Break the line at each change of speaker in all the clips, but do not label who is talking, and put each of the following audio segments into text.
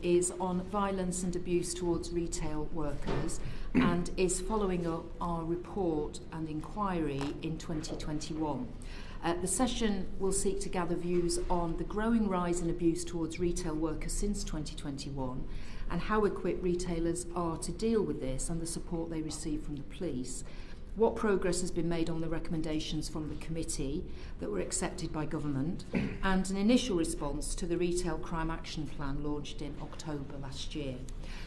Is on violence and abuse towards retail workers and is following up our report and inquiry in 2021. The session will seek to gather views on the growing rise in abuse towards retail workers since 2021 and how equipped retailers are to deal with this and the support they receive from the police. What progress has been made on the recommendations from the committee that were accepted by government and an initial response to the Retail Crime Action Plan launched in October last year.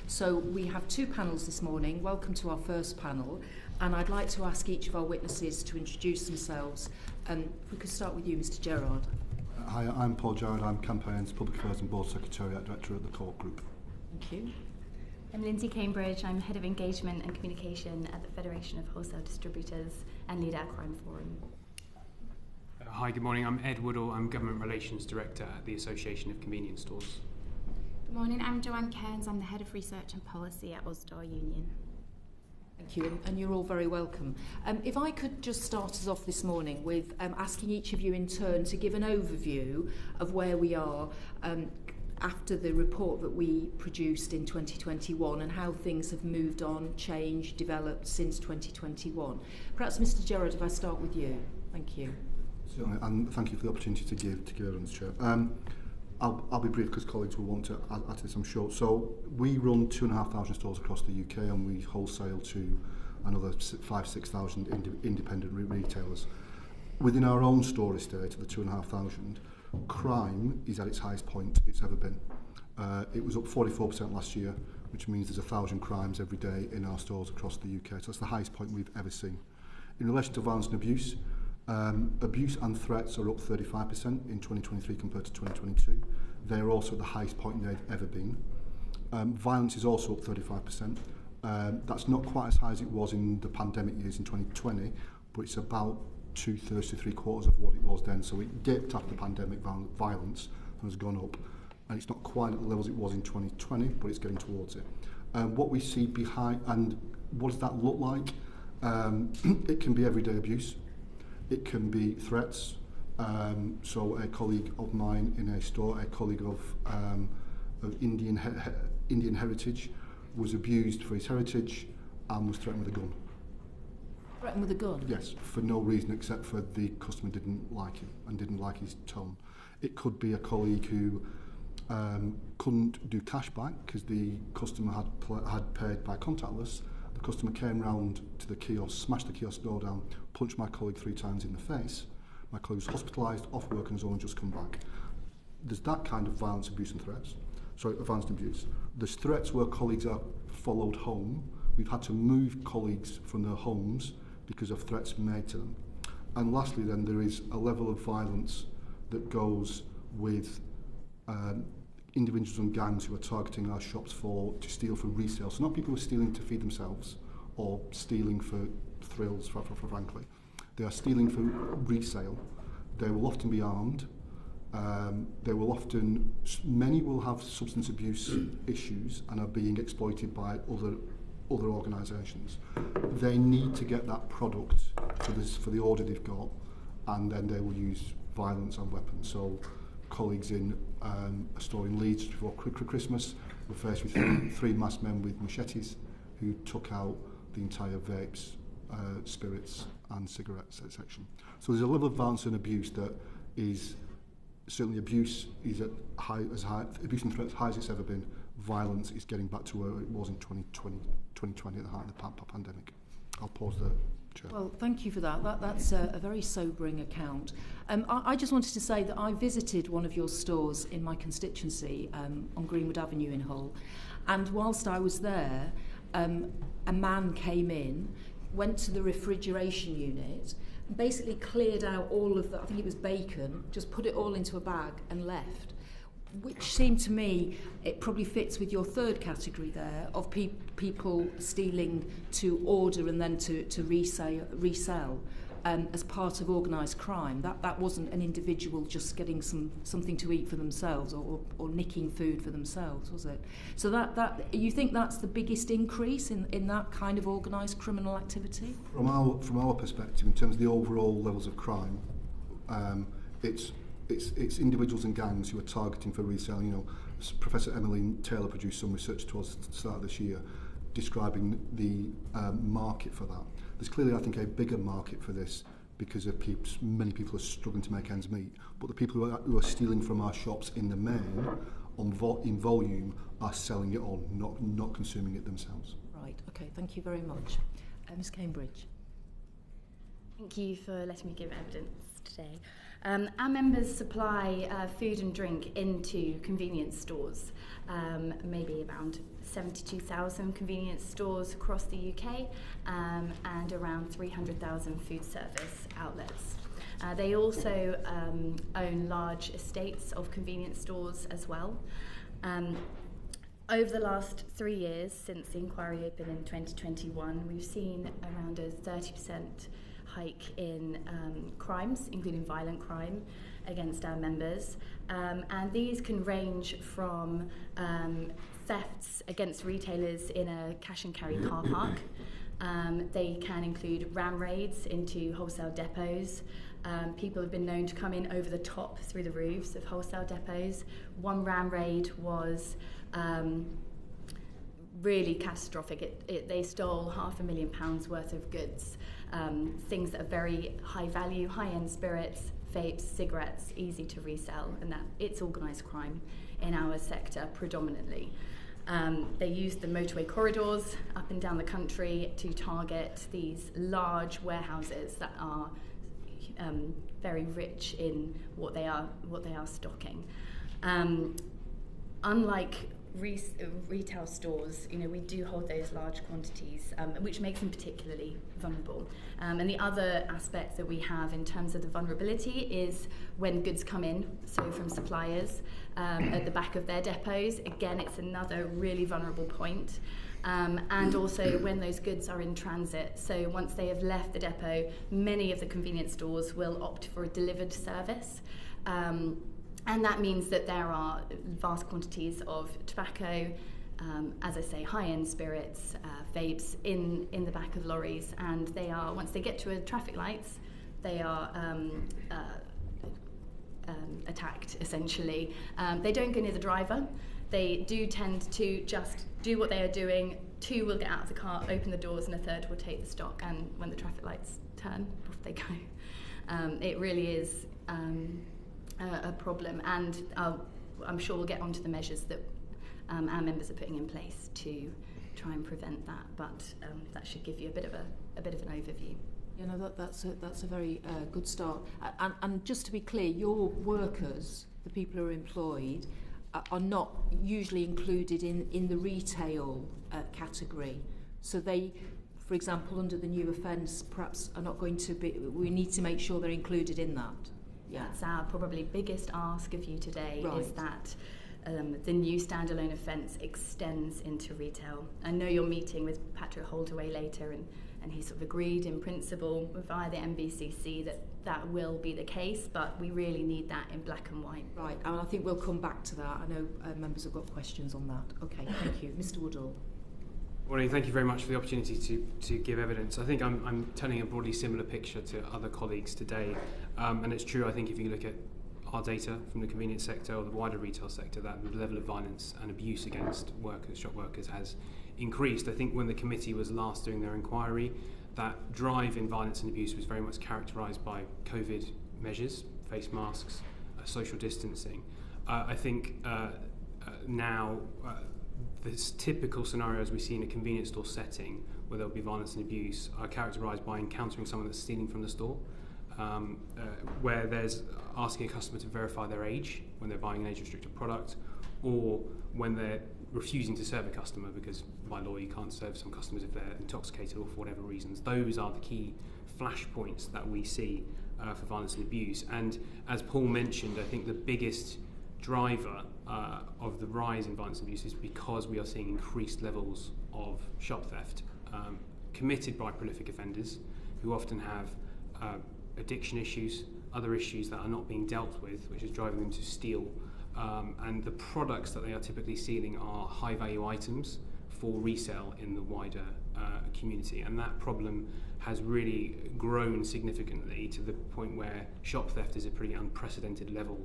So we have two panels this morning. Welcome to our first panel, and I'd like to ask each of our witnesses to introduce themselves. If we could start with you, Mr. Gerard.
Hi, I'm Paul Gerard. I'm Campaigns, Public Affairs and Board Secretariat Director at the Court Group.
Thank you.
I'm Lindsay Cambridge. I'm Head of Engagement and Communication at the Federation of Wholesale Distributors and lead our crime forum.
Hi, good morning. I'm Ed Woodall. I'm Government Relations Director at the Association of Convenience Stores.
Good morning. I'm Joanne Cairns. I'm the Head of Research and Policy at Usdaw Union.
Thank you, and you're all very welcome. If I could just start us off this morning with asking each of you in turn to give an overview of where we are after the report that we produced in 2021 and how things have moved on, changed, developed since 2021. Perhaps, Mr. Gerard, if I start with you. Thank you.
Certainly, and thank you for the opportunity to give evidence, Chair. I'll be brief because colleagues will want to add to this, I'm sure. So we run 2,500 stores across the UK and we wholesale to another 5,000-6,000 independent retailers. Within our own store estate of the 2,500, crime is at its highest point it's ever been. It was up 44% last year, which means there's 1,000 crimes every day in our stores across the UK. So that's the highest point we've ever seen. In relation to violence and abuse and threats are up 35% in 2023 compared to 2022. They're also at the highest point they've ever been. Violence is also up 35%. That's not quite as high as it was in the pandemic years in 2020, but it's about 2/3 to 3/4 of what it was then. So it dipped after the pandemic violence and has gone up. And it's not quite at the levels it was in 2020, but it's getting towards it. What we see behind, and what does that look like? It can be everyday abuse. It can be threats. So a colleague of mine in a store, a colleague of Indian heritage, was abused for his heritage and was threatened with a gun.
Threatened with a gun?
Yes, for no reason except for the customer didn't like him and didn't like his tone. It could be a colleague who couldn't do cash back because the customer had paid by contactless. The customer came round to the kiosk, smashed the kiosk door down, punched my colleague 3 times in the face. My colleague was hospitalised, off work and has only just come back. There's that kind of violence, abuse and threats. Sorry, violence and abuse. There's threats where colleagues are followed home. We've had to move colleagues from their homes because of threats made to them. And lastly then, there is a level of violence that goes with individuals and gangs who are targeting our shops to steal for resale. So not people who are stealing to feed themselves or stealing for thrills, frankly. They are stealing for resale. They will often be armed. Many will have substance abuse issues and are being exploited by other organisations. They need to get that product for the order they've got, and then they will use violence and weapons. So colleagues in a store in Leeds before Christmas were faced with three masked men with machetes who took out the entire vapes, spirits and cigarettes section. So there's a level of violence and abuse that is certainly abuse is at abuse and threats high as it's ever been. Violence is getting back to where it was in 2020 at the height of the pandemic. I'll pause there, Chair.
Well, thank you for that. That's a very sobering account. I just wanted to say that I visited one of your stores in my constituency on Greenwood Avenue in Hull, and whilst I was there, a man came in, went to the refrigeration unit, and basically cleared out all of the, I think it was bacon, just put it all into a bag and left. Which seemed to me, it probably fits with your third category there of people stealing to order and then to resell as part of organised crime. That wasn't an individual just getting something to eat for themselves or nicking food for themselves, was it? So that you think that's the biggest increase in that kind of organised criminal activity?
From our perspective, in terms of the overall levels of crime, it's individuals and gangs who are targeting for resale. You know, Professor Emmeline Taylor produced some research towards the start of this year describing the market for that. There's clearly, I think, a bigger market for this because of many people are struggling to make ends meet. But the people who are stealing from our shops in the main, in volume, are selling it on, not consuming it themselves.
Right, okay, thank you very much. Ms Cambridge.
Thank you for letting me give evidence today. Our members supply food and drink into convenience stores, maybe around 72,000 convenience stores across the UK, and around 300,000 food service outlets. They also own large estates of convenience stores as well. Over the last 3 years, since the inquiry opened in 2021, we've seen around a 30% hike in crimes, including violent crime, against our members. And these can range from thefts against retailers in a cash and carry car park. They can include ram raids into wholesale depots. People have been known to come in over the top through the roofs of wholesale depots. One ram raid was really catastrophic. They stole £500,000 worth of goods, things that are very high value, high-end spirits, vapes, cigarettes, easy to resell, and that it's organised crime in our sector predominantly. They use the motorway corridors up and down the country to target these large warehouses that are very rich in what they are stocking. Unlike retail stores, we do hold those large quantities, which makes them particularly vulnerable. And the other aspect that we have in terms of the vulnerability is when goods come in, so from suppliers at the back of their depots. Again, it's another really vulnerable point. And also when those goods are in transit. So once they have left the depot, many of the convenience stores will opt for a delivered service. And that means that there are vast quantities of tobacco, as I say, high-end spirits, vapes in the back of lorries, and they are, once they get to a traffic lights, they are attacked, essentially. They don't go near the driver. They do tend to just do what they are doing. Two will get out of the car, open the doors, and a third will take the stock, and when the traffic lights turn, off they go. It really is a problem, and I'm sure we'll get onto the measures that our members are putting in place to try and prevent that. But that should give you a bit of an overview.
That's a very good start. And just to be clear, your workers, the people who are employed, are not usually included in the retail category. So they, for example, under the new offence, perhaps are not going to be. We need to make sure they're included in that. Yeah. That's
our probably biggest ask of you today,
right.
Is that the new standalone offence extends into retail. I know you're meeting with Patrick Holdaway later, and he sort of agreed in principle via the MBCC that will be the case, but we really need that in black and white.
Right, and I think we'll come back to that. I know members have got questions on that. Okay, thank you. Mr Woodall.
Morning, thank you very much for the opportunity to give evidence. I think I'm telling a broadly similar picture to other colleagues today, and it's true. I think if you look at our data from the convenience sector or the wider retail sector, that the level of violence and abuse against workers, shop workers, has increased. I think when the committee was last doing their inquiry, that drive in violence and abuse was very much characterised by COVID measures, face masks, social distancing. I think now the typical scenarios we see in a convenience store setting where there'll be violence and abuse are characterised by encountering someone that's stealing from the store, where there's asking a customer to verify their age when they're buying an age-restricted product, or when they're refusing to serve a customer because by law you can't serve some customers if they're intoxicated or for whatever reasons. Those are the key flashpoints that we see for violence and abuse. And as Paul mentioned, I think the biggest driver of the rise in violence and abuse is because we are seeing increased levels of shop theft committed by prolific offenders who often have addiction issues, other issues that are not being dealt with, which is driving them to steal. And the products that they are typically stealing are high value items for resale in the wider community, and that problem has really grown significantly to the point where shop theft is a pretty unprecedented level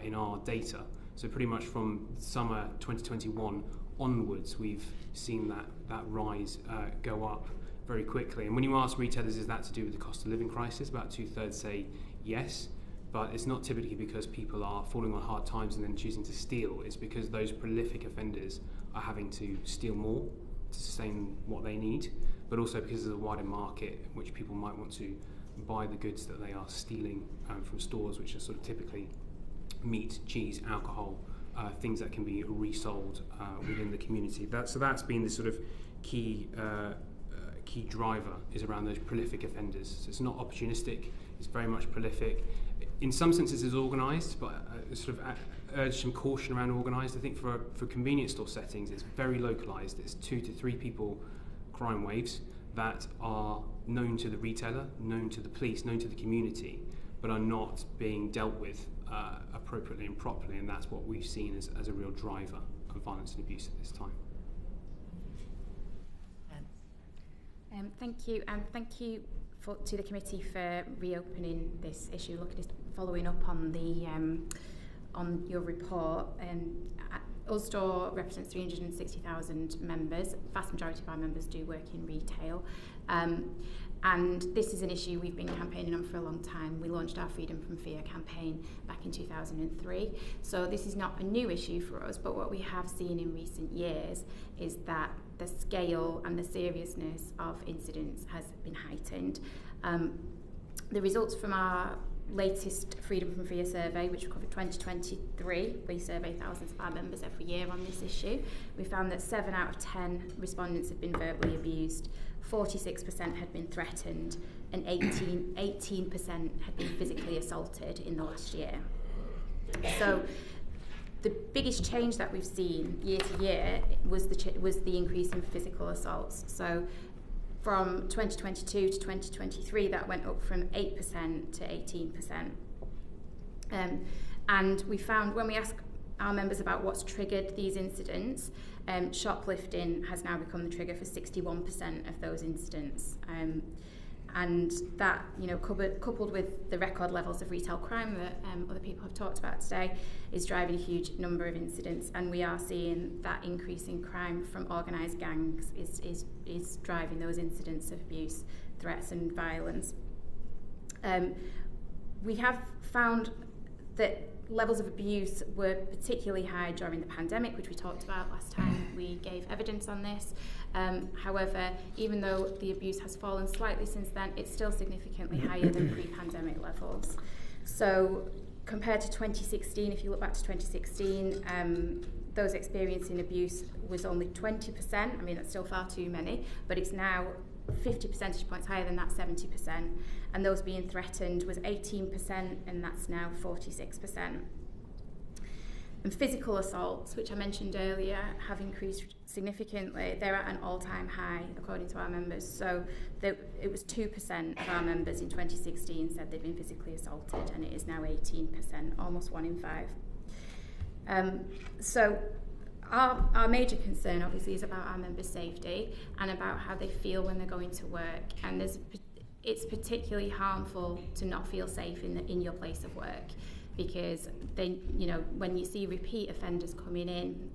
in our data. So pretty much from summer 2021 onwards, we've seen that rise go up very quickly. And when you ask retailers, is that to do with the cost of living crisis? About 2/3 say yes, but it's not typically because people are falling on hard times and then choosing to steal. It's because those prolific offenders are having to steal more to sustain what they need, but also because there's a wider market in which people might want to buy the goods that they are stealing from stores, which are sort of typically meat, cheese, alcohol, things that can be resold within the community. So that's been the sort of key driver, is around those prolific offenders. So it's not opportunistic, it's very much prolific. In some senses it's organised, but sort of urge some caution around organised. I think for convenience store settings it's very localised. It's 2 to 3 people crime waves that are known to the retailer, known to the police, known to the community, but are not being dealt with appropriately and properly, and that's what we've seen as a real driver of violence and abuse at this time.
Thank you, and thank you to the committee for reopening this issue, following up on the on your report. Usdaw represents 360,000 members. The vast majority of our members do work in retail. And this is an issue we've been campaigning on for a long time. We launched our Freedom from Fear campaign back in 2003. So this is not a new issue for us, but what we have seen in recent years is that the scale and the seriousness of incidents has been heightened. The results from our latest Freedom from Fear survey, which we covered 2023, we survey thousands of our members every year on this issue. We found that 7 out of 10 respondents had been verbally abused, 46% had been threatened, and 18% had been physically assaulted in the last year. So the biggest change that we've seen year to year was the increase in physical assaults. So from 2022 to 2023, that went up from 8% to 18%. And we found, when we asked our members about what's triggered these incidents, shoplifting has now become the trigger for 61% of those incidents. And that, coupled with the record levels of retail crime that other people have talked about today, is driving a huge number of incidents. And we are seeing that increase in crime from organised gangs is driving those incidents of abuse, threats and violence. We have found that levels of abuse were particularly high during the pandemic, which we talked about last time we gave evidence on this. However, even though the abuse has fallen slightly since then, it's still significantly higher than pre-pandemic levels. So compared to 2016, if you look back to 2016, those experiencing abuse was only 20%. I mean, that's still far too many, but it's now 50 percentage points higher than that, 70%. And those being threatened was 18%, and that's now 46%. And physical assaults, which I mentioned earlier, have increased significantly. They're at an all-time high, according to our members. So it was 2% of our members in 2016 said they'd been physically assaulted, and it is now 18%, almost 1 in 5. So our major concern, obviously, is about our members' safety and about how they feel when they're going to work. And it's particularly harmful to not feel safe in your place of work, because when you see repeat offenders coming in,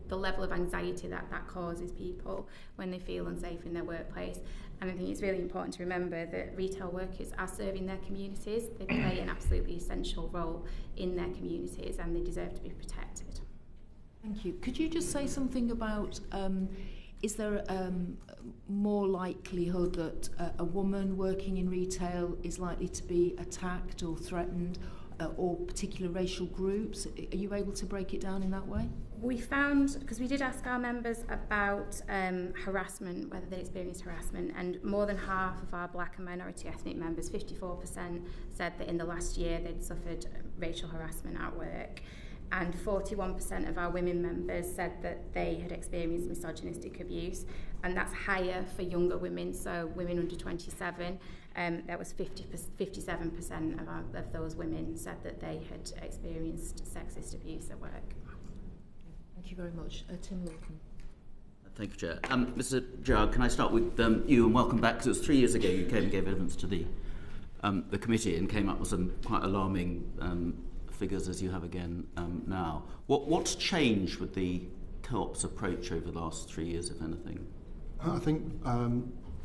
the level of anxiety that causes people when they feel unsafe in their workplace. And I think it's really important to remember that retail workers are serving their communities. They play an absolutely essential role in their communities, and they deserve to be protected.
Thank you. Could you just say something about, is there more likelihood that a woman working in retail is likely to be attacked or threatened, or particular racial groups? Are you able to break it down in that way?
We found, because we did ask our members about harassment, whether they experienced harassment, and more than half of our black and minority ethnic members, 54%, said that in the last year they'd suffered racial harassment at work. And 41% of our women members said that they had experienced misogynistic abuse, and that's higher for younger women, so women under 27. That was 57% of those women said that they had experienced sexist abuse at work.
Thank you very much. Tim Lawton.
Thank you, Chair. Mr. Gerard, can I start with you, and welcome back, because it was 3 years ago you came and gave evidence to the committee and came up with some quite alarming figures as you have again now. What's changed with the Co-op's approach over the last 3 years, if anything?
I think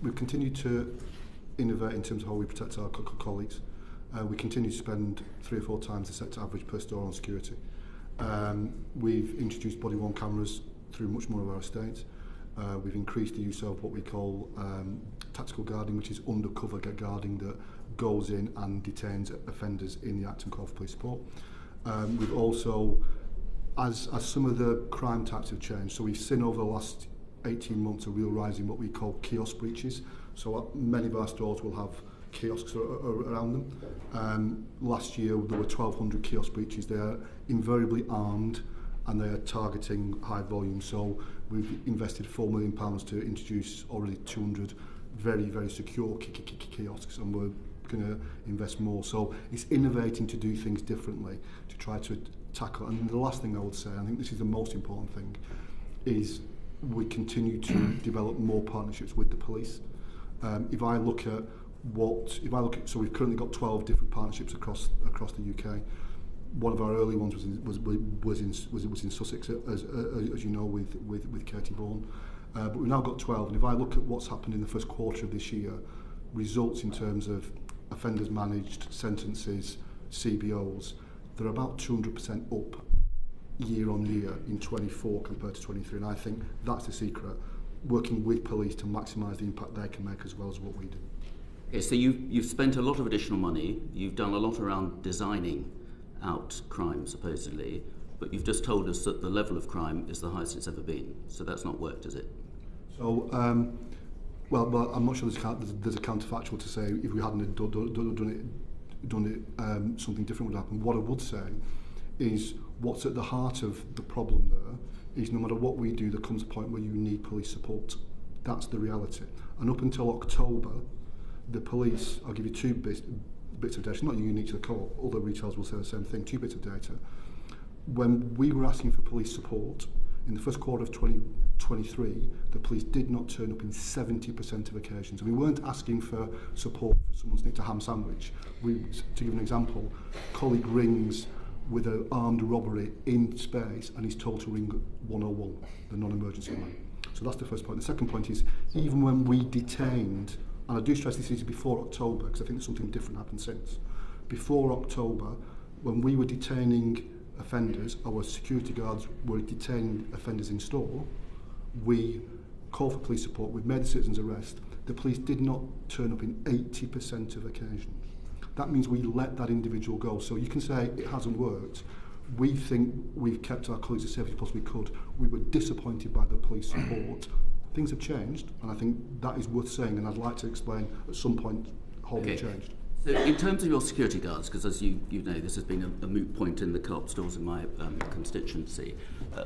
we've continued to innovate in terms of how we protect our colleagues. We continue to spend 3 or 4 times the sector average per store on security. We've introduced body-worn cameras through much more of our estate. We've increased the use of what we call tactical guarding, which is undercover guarding that goes in and detains offenders in the Acton Call for Police Support. We've also, as some of the crime types have changed, so we've seen over the last 18 months a real rise in what we call kiosk breaches. So many of our stores will have kiosks around them. Last year there were 1,200 kiosk breaches. They are invariably armed and they are targeting high volume. So we've invested £4 million to introduce already 200 very, very secure kiosks, and we're going to invest more. So it's innovating to do things differently to try to tackle. And the last thing I would say, I think this is the most important thing, is we continue to develop more partnerships with the police. If I look at, so we've currently got 12 different partnerships across the UK. One of our early ones was in Sussex, as you know, with Katie Bourne. But we've now got 12, and if I look at what's happened in the first quarter of this year, results in terms of offenders managed, sentences, CBOs, they're about 200% up year on year in 24 compared to 23, and I think that's the secret, working with police to maximise the impact they can make as well as what we do.
Okay, so you've spent a lot of additional money, you've done a lot around designing out crime supposedly, but you've just told us that the level of crime is the highest it's ever been, so that's not worked, is it?
So, well, I'm not sure there's a counterfactual to say if we hadn't done it, something different would happen. What I would say is what's at the heart of the problem there is no matter what we do, there comes a point where you need police support. That's the reality. And up until October, the police, I'll give you 2 bits of data, not unique to the Co-op, other retailers will say the same thing, 2 bits of data. When we were asking for police support, in the first quarter of 2023, the police did not turn up in 70% of occasions. And we weren't asking for support for someone sneaked a ham sandwich. To give an example, a colleague rings with an armed robbery in space and he's told to ring 101, the non-emergency line. So that's the first point. The second point is, even when we detained, and I do stress this is before October, because I think something different happened since. Before October, when we were detaining offenders, our security guards were detaining offenders in store, we called for police support, we made the citizen's arrest. The police did not turn up in 80% of occasions. That means we let that individual go. So you can say it hasn't worked. We think we've kept our colleagues as safe as possibly could. We were disappointed by the police support. Things have changed, and I think that is worth saying, and I'd like to explain at some point how they've changed.
So in terms of your security guards, because as you know, this has been a moot point in the Co-op stores in my constituency,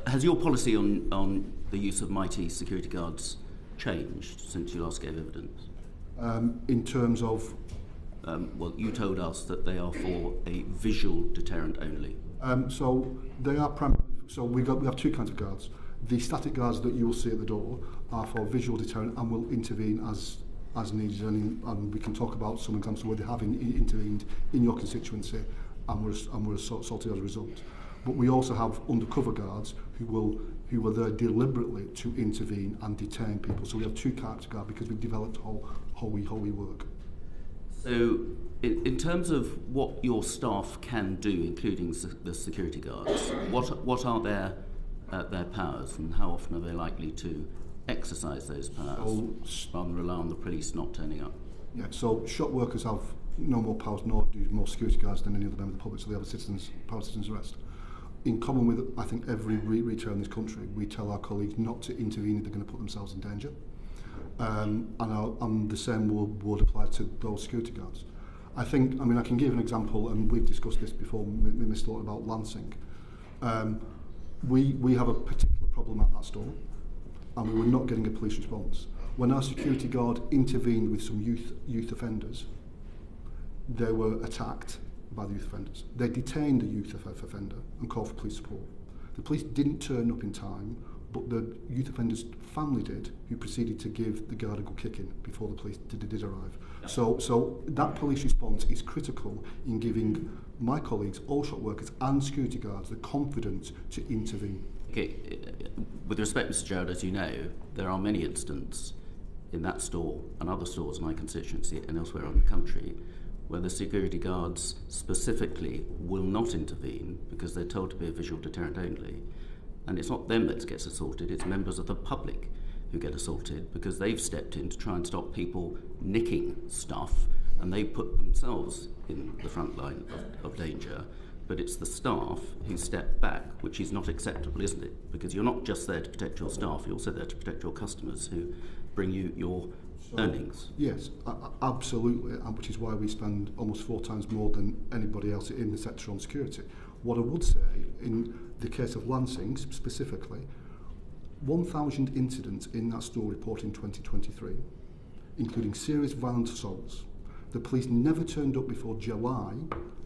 has your policy on the use of mighty security guards changed since you last gave evidence?
In terms of?
Well, you told us that they are for a visual deterrent only.
So they are primarily. So we have 2 kinds of guards. The static guards that you will see at the door are for visual deterrent and will intervene as needed, and we can talk about some examples where they have intervened in your constituency and were assaulted as a result. But we also have undercover guards who are there deliberately to intervene and detain people. So we have 2 types of guard because we've developed how we work.
So in terms of what your staff can do, including the security guards, what are their powers, and how often are they likely to exercise those powers rather than rely on the police not turning up?
Yeah, so shop workers have no more powers nor do more security guards than any other member of the public, so they have a power of citizen's arrest. In common with, I think, every retailer in this country, we tell our colleagues not to intervene if they're going to put themselves in danger. And the same would apply to those security guards. I can give an example, and we've discussed this before, Mr. Lord, about Lancing. We have a particular problem at that store, and we were not getting a police response. When our security guard intervened with some youth offenders, they were attacked by the youth offenders. They detained the youth offender and called for police support. The police didn't turn up in time. but the youth offender's family did, who proceeded to give the guard a good kicking before the police did arrive. So that police response is critical in giving my colleagues, all shop workers and security guards, the confidence to intervene.
Okay. With respect, Mr. Gerard, as you know, there are many instances in that store and other stores in my constituency and elsewhere in the country where the security guards specifically will not intervene because they're told to be a visual deterrent only. And it's not them that gets assaulted, it's members of the public who get assaulted because they've stepped in to try and stop people nicking stuff, and they put themselves in the front line of danger. But it's the staff who step back, which is not acceptable, isn't it? Because you're not just there to protect your staff, you're also there to protect your customers who bring you your earnings.
Yes, absolutely, and which is why we spend almost 4 times more than anybody else in the sector on security. What I would say, in the case of Lancing specifically, 1,000 incidents in that store report in 2023, including serious violent assaults. The police never turned up before July,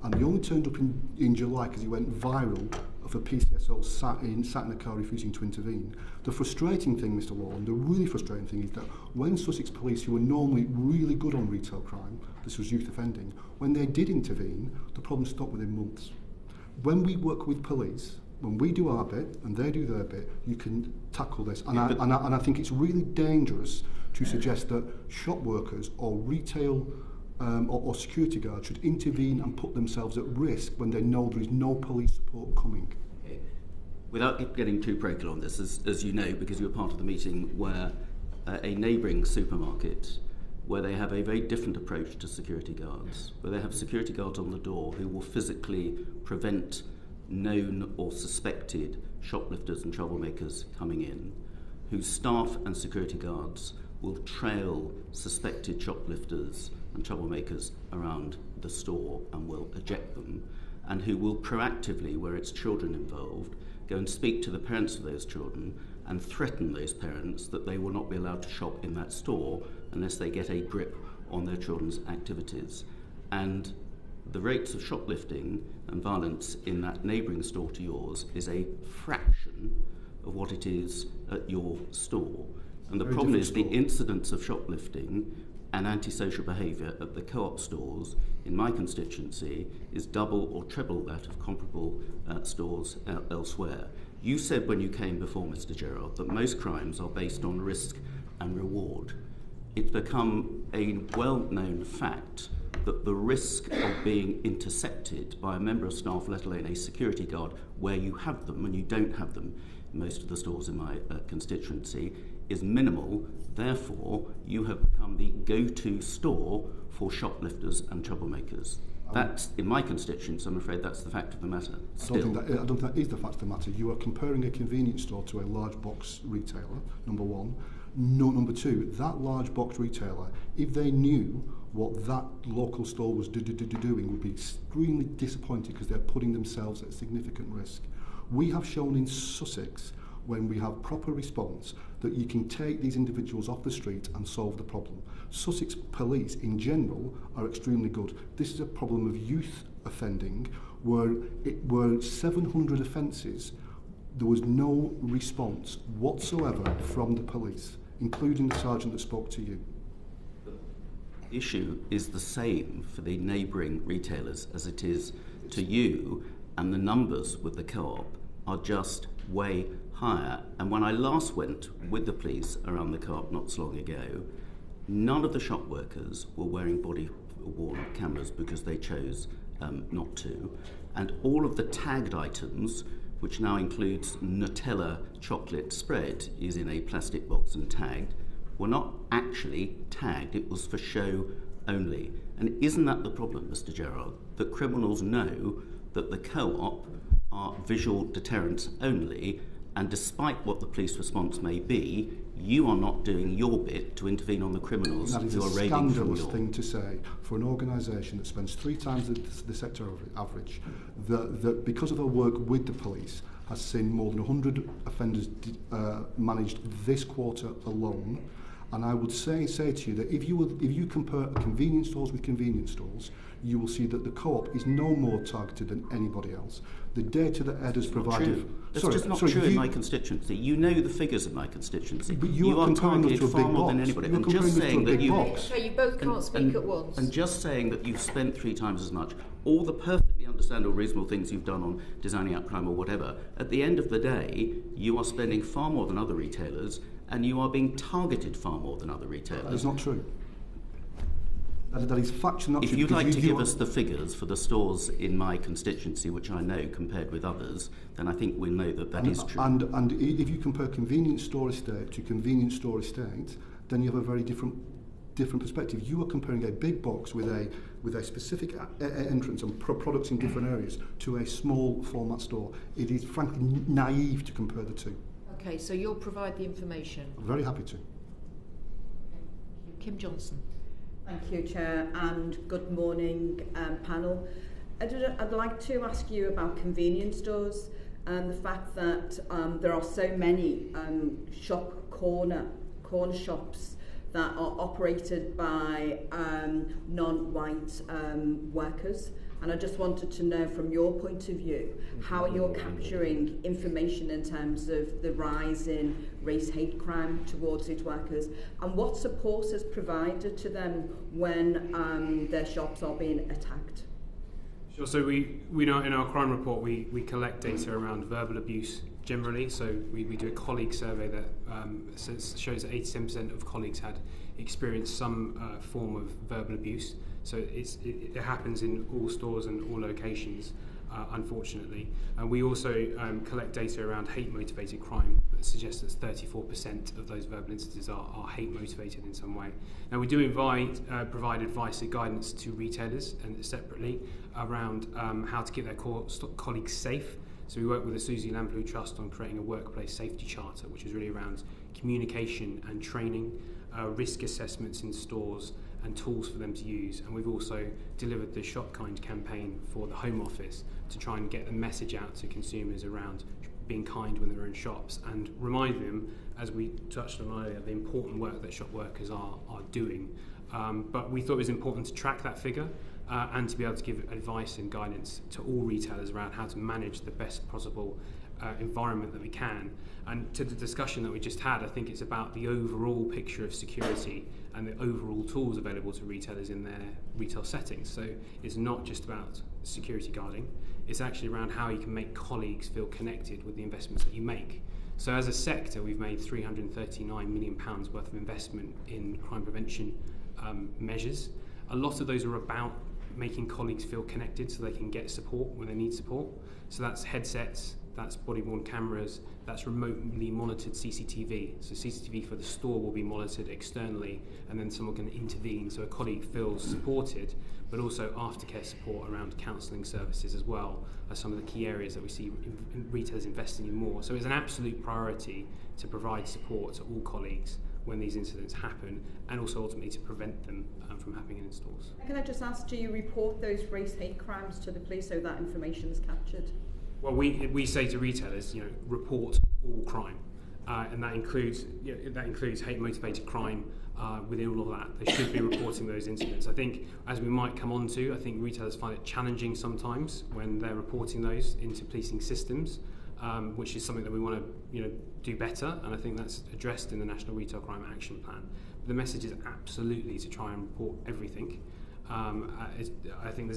and they only turned up in July because he went viral of a PCSO sat in a car refusing to intervene. The frustrating thing, Mr. Wallen, the really frustrating thing is that when Sussex police, who are normally really good on retail crime, this was youth offending, when they did intervene, the problem stopped within months. When we work with police, when we do our bit and they do their bit, you can tackle this. And I think it's really dangerous to suggest that shop workers or retail or security guards should intervene and put themselves at risk when they know there is no police support coming.
Okay. Without getting too parochial on this, as you know, because you were part of the meeting where a neighbouring supermarket, where they have a very different approach to security guards, where they have security guards on the door who will physically prevent known or suspected shoplifters and troublemakers coming in, whose staff and security guards will trail suspected shoplifters and troublemakers around the store and will eject them, and who will proactively, where it's children involved, go and speak to the parents of those children and threaten those parents that they will not be allowed to shop in that store unless they get a grip on their children's activities. And the rates of shoplifting and violence in that neighbouring store to yours is a fraction of what it is at your store. And the problem is the incidence of shoplifting and antisocial behaviour at the Co-op stores in my constituency is double or treble that of comparable stores elsewhere. You said when you came before, Mr. Gerard, that most crimes are based on risk and reward. It's become a well-known fact that the risk of being intercepted by a member of staff, let alone a security guard, where you have them and you don't have them in most of the stores in my constituency, is minimal. Therefore, you have become the go-to store for shoplifters and troublemakers. That's, in my constituency, I'm afraid that's the fact of the matter.
I don't think that is the fact of the matter. You are comparing a convenience store to a large box retailer, number one. No, number two, that large box retailer, if they knew what that local store was doing, would be extremely disappointed because they're putting themselves at significant risk. We have shown in Sussex, when we have proper response, that you can take these individuals off the street and solve the problem. Sussex police in general are extremely good. This is a problem of youth offending where 700 offences, there was no response whatsoever from the police, including the sergeant that spoke to you.
The issue is the same for the neighbouring retailers as it is to you, and the numbers with the Co-op are just way higher. And when I last went with the police around the Co-op not so long ago, none of the shop workers were wearing body-worn cameras because they chose not to. And all of the tagged items, which now includes Nutella chocolate spread, is in a plastic box and tagged, were not actually tagged. It was for show only. And isn't that the problem, Mr. Gerard, that criminals know that the Co-op are visual deterrents only, and despite what the police response may be, you are not doing your bit to intervene on the criminals who are raiding from your...
That is a scandalous thing to say for an organisation that spends 3 times the sector average, that because of their work with the police has seen more than 100 offenders managed this quarter alone, And I would say to you that if you compare convenience stores with convenience stores, you will see that the Co-op is no more targeted than anybody else. The data that Ed has provided...
That's just not true in my constituency. You know the figures of my constituency.
But you are
targeted far more than anybody.
And just saying that
you both can't speak at once.
And just saying that you've spent 3 times as much, all the perfectly understandable, reasonable things you've done on designing out crime or whatever, at the end of the day, you are spending far more than other retailers, and you are being targeted far more than other retailers.
That is not true. That is factually not true.
If you'd like to give us the figures for the stores in my constituency, which I know compared with others, then I think we'll know that is true.
And if you compare convenience store estate to convenience store estate, then you have a very different perspective. You are comparing a big box with a specific entrance and products in different areas to a small format store. It is frankly naive to compare the two.
Okay, so you'll provide the information.
I'm very happy to.
Kim Johnson.
Thank you, Chair, and good morning, panel. I'd like to ask you about convenience stores and the fact that there are so many corner shops that are operated by non-white workers. And I just wanted to know from your point of view how you're capturing information in terms of the rise in race hate crime towards these workers and what support is provided to them when their shops are being attacked.
Sure, so we know in our crime report we collect data around verbal abuse generally, so we do a colleague survey that shows that 87% of colleagues had experienced some form of verbal abuse. So it happens in all stores and all locations, unfortunately. And we also collect data around hate-motivated crime that suggests that 34% of those verbal instances are hate-motivated in some way. Now, we do provide advice and guidance to retailers and separately around how to keep their colleagues safe. So we work with the Susie Lamplugh Trust on creating a workplace safety charter, which is really around communication and training, risk assessments in stores, and tools for them to use. And we've also delivered the Shop Kind campaign for the Home Office to try and get the message out to consumers around being kind when they're in shops and reminding them, as we touched on earlier, the important work that shop workers are doing. But we thought it was important to track that figure and to be able to give advice and guidance to all retailers around how to manage the best possible environment that we can. And to the discussion that we just had, I think it's about the overall picture of security and the overall tools available to retailers in their retail settings. So it's not just about security guarding, it's actually around how you can make colleagues feel connected with the investments that you make. So as a sector, we've made £339 million worth of investment in crime prevention measures. A lot of those are about making colleagues feel connected so they can get support when they need support. So that's headsets, that's body-worn cameras, that's remotely monitored CCTV. So CCTV for the store will be monitored externally and then someone can intervene so a colleague feels supported, but also aftercare support around counselling services as well are some of the key areas that we see retailers investing in more. So it's an absolute priority to provide support to all colleagues when these incidents happen and also ultimately to prevent them from happening in stores.
Can I just ask, do you report those race hate crimes to the police so that information is captured?
Well, we say to retailers, report all crime, and that includes hate-motivated crime. Within all of that, they should be reporting those incidents. I think, as we might come on to, I think retailers find it challenging sometimes when they're reporting those into policing systems, which is something that we want to do better, and I think that's addressed in the National Retail Crime Action Plan. But the message is absolutely to try and report everything. I think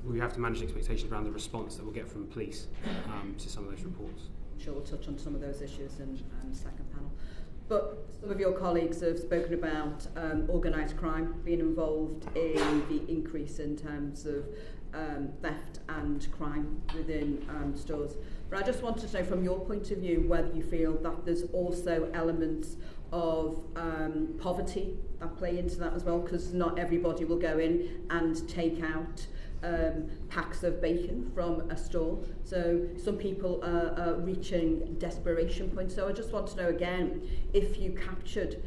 we have to manage expectations around the response that we'll get from police to some of those reports.
I'm sure we'll touch on some of those issues in the second panel. But some of your colleagues have spoken about organised crime being involved in the increase in terms of theft and crime within stores. But I just wanted to know from your point of view whether you feel that there's also elements of poverty that play into that as well, because not everybody will go in and take out packs of bacon from a store. So some people are reaching desperation points. So I just want to know again if you captured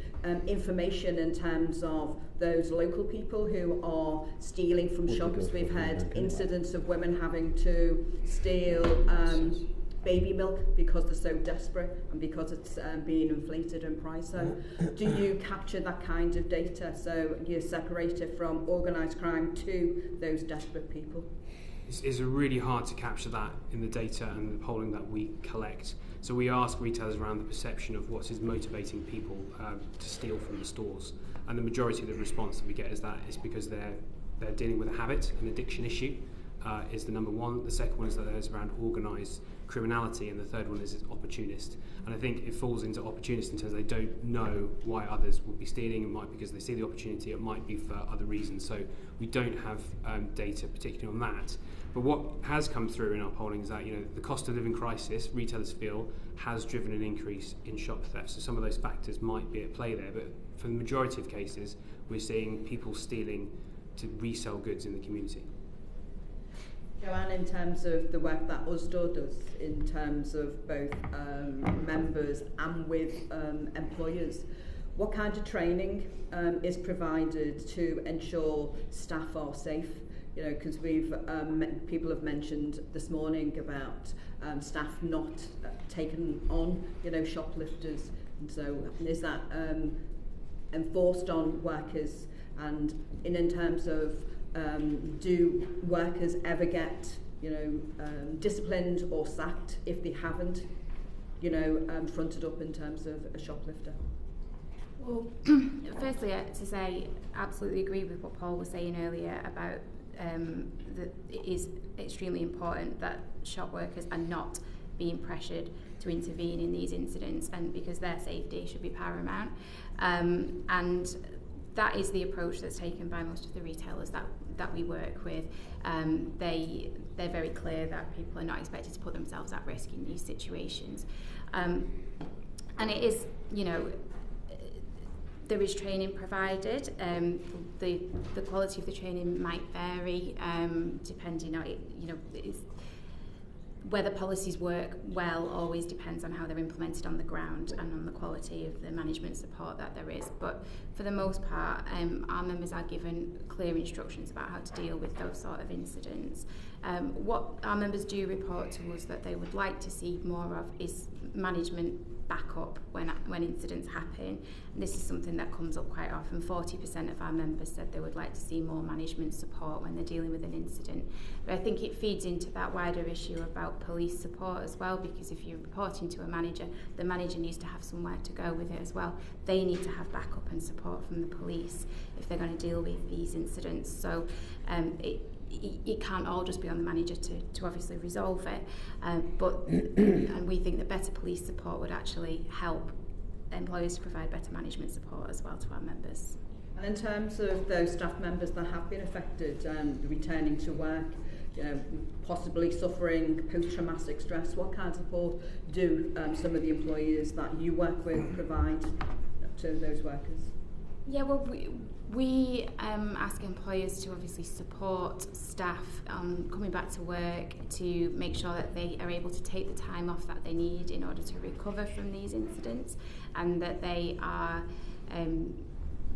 information in terms of those local people who are stealing from shops. We've had incidents of women having to steal baby milk because they're so desperate and because it's being inflated in price. So do you capture that kind of data so you separate it from organised crime to those desperate people?
It's really hard to capture that in the data and the polling that we collect. So we ask retailers around the perception of what is motivating people to steal from the stores, and the majority of the response that we get is that it's because they're dealing with a habit, an addiction issue is the number one. The second one is that there's around organised criminality, and the third one is opportunist. And I think it falls into opportunist in terms of they don't know why others will be stealing. It might be because they see the opportunity, it might be for other reasons. So we don't have data particularly on that. But what has come through in our polling is that, you know, the cost of living crisis, retailers feel, has driven an increase in shop theft. So some of those factors might be at play there, but for the majority of cases, we're seeing people stealing to resell goods in the community.
Joanne, in terms of the work that Usdaw does, in terms of both members and with employers, what kind of training is provided to ensure staff are safe? You know, because people have mentioned this morning about staff not taking on, you know, shoplifters, and so is that enforced on workers? And in terms of do workers ever get, you know, disciplined or sacked if they haven't, you know, fronted up in terms of a shoplifter?
Well, firstly, to say, absolutely agree with what Paul was saying earlier about that it is extremely important that shop workers are not being pressured to intervene in these incidents, and because their safety should be paramount. And that is the approach that's taken by most of the retailers that we work with. They're very clear that people are not expected to put themselves at risk in these situations. And it is, you know, there is training provided. The quality of the training might vary depending on, you know, whether policies work well always depends on how they're implemented on the ground and on the quality of the management support that there is. But for the most part, our members are given clear instructions about how to deal with those sort of incidents. What our members do report to us that they would like to see more of is management backup when incidents happen. And this is something that comes up quite often. 40% of our members said they would like to see more management support when they're dealing with an incident. But I think it feeds into that wider issue about police support as well, because if you're reporting to a manager, the manager needs to have somewhere to go with it as well. They need to have backup and support from the police if they're going to deal with these incidents. So it can't all just be on the manager to obviously resolve it, but and we think that better police support would actually help employers to provide better management support as well to our members.
And in terms of those staff members that have been affected and returning to work, you know, possibly suffering post-traumatic stress, what kind of support do some of the employers that you work with provide to those workers?
Yeah, well, we ask employers to obviously support staff coming back to work, to make sure that they are able to take the time off that they need in order to recover from these incidents, and that they are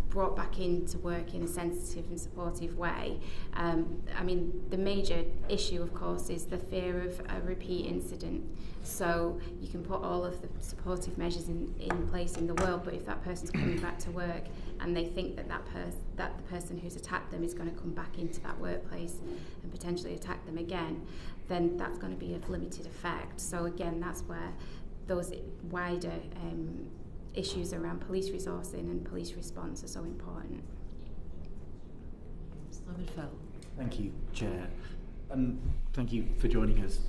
brought back into work in a sensitive and supportive way. I mean, the major issue, of course, is the fear of a repeat incident. So you can put all of the supportive measures in place in the world, but if that person's coming back to work and they think that that the person who's attacked them is going to come back into that workplace and potentially attack them again, then that's going to be of limited effect. So again, that's where those wider issues around police resourcing and police response are so important.
Simon Fell.
Thank you, Chair. Thank you for joining us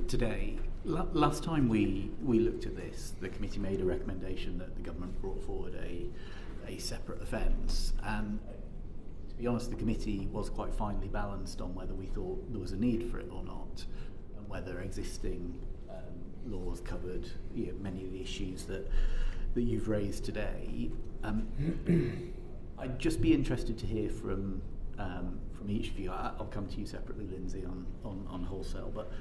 today. Last time we looked at this, the committee made a recommendation that the government brought forward a separate offence, and to be honest, the committee was quite finely balanced on whether we thought there was a need for it or not, and whether existing laws covered, you know, many of the issues that you've raised today. I'd just be interested to hear from each of you. I'll come to you separately, Lindsay, on wholesale, but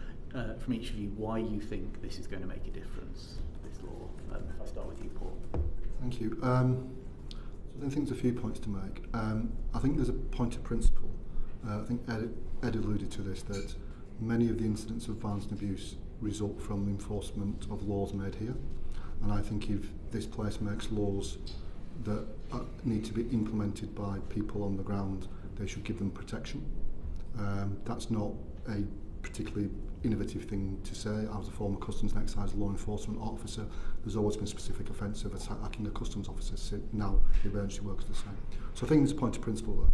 from each of you, why you think this is going to make a difference, this law. If I start with you, Paul.
Thank you. So I think there's a few points to make. I think there's a point of principle. I think Ed alluded to this, that many of the incidents of violence and abuse result from enforcement of laws made here. And I think if this place makes laws that need to be implemented by people on the ground, they should give them protection. That's not a particularly innovative thing to say. I was a former Customs and Excise law enforcement officer. There's always been specific offence of attacking a customs officer. Now it eventually works the same. So I think there's a point of principle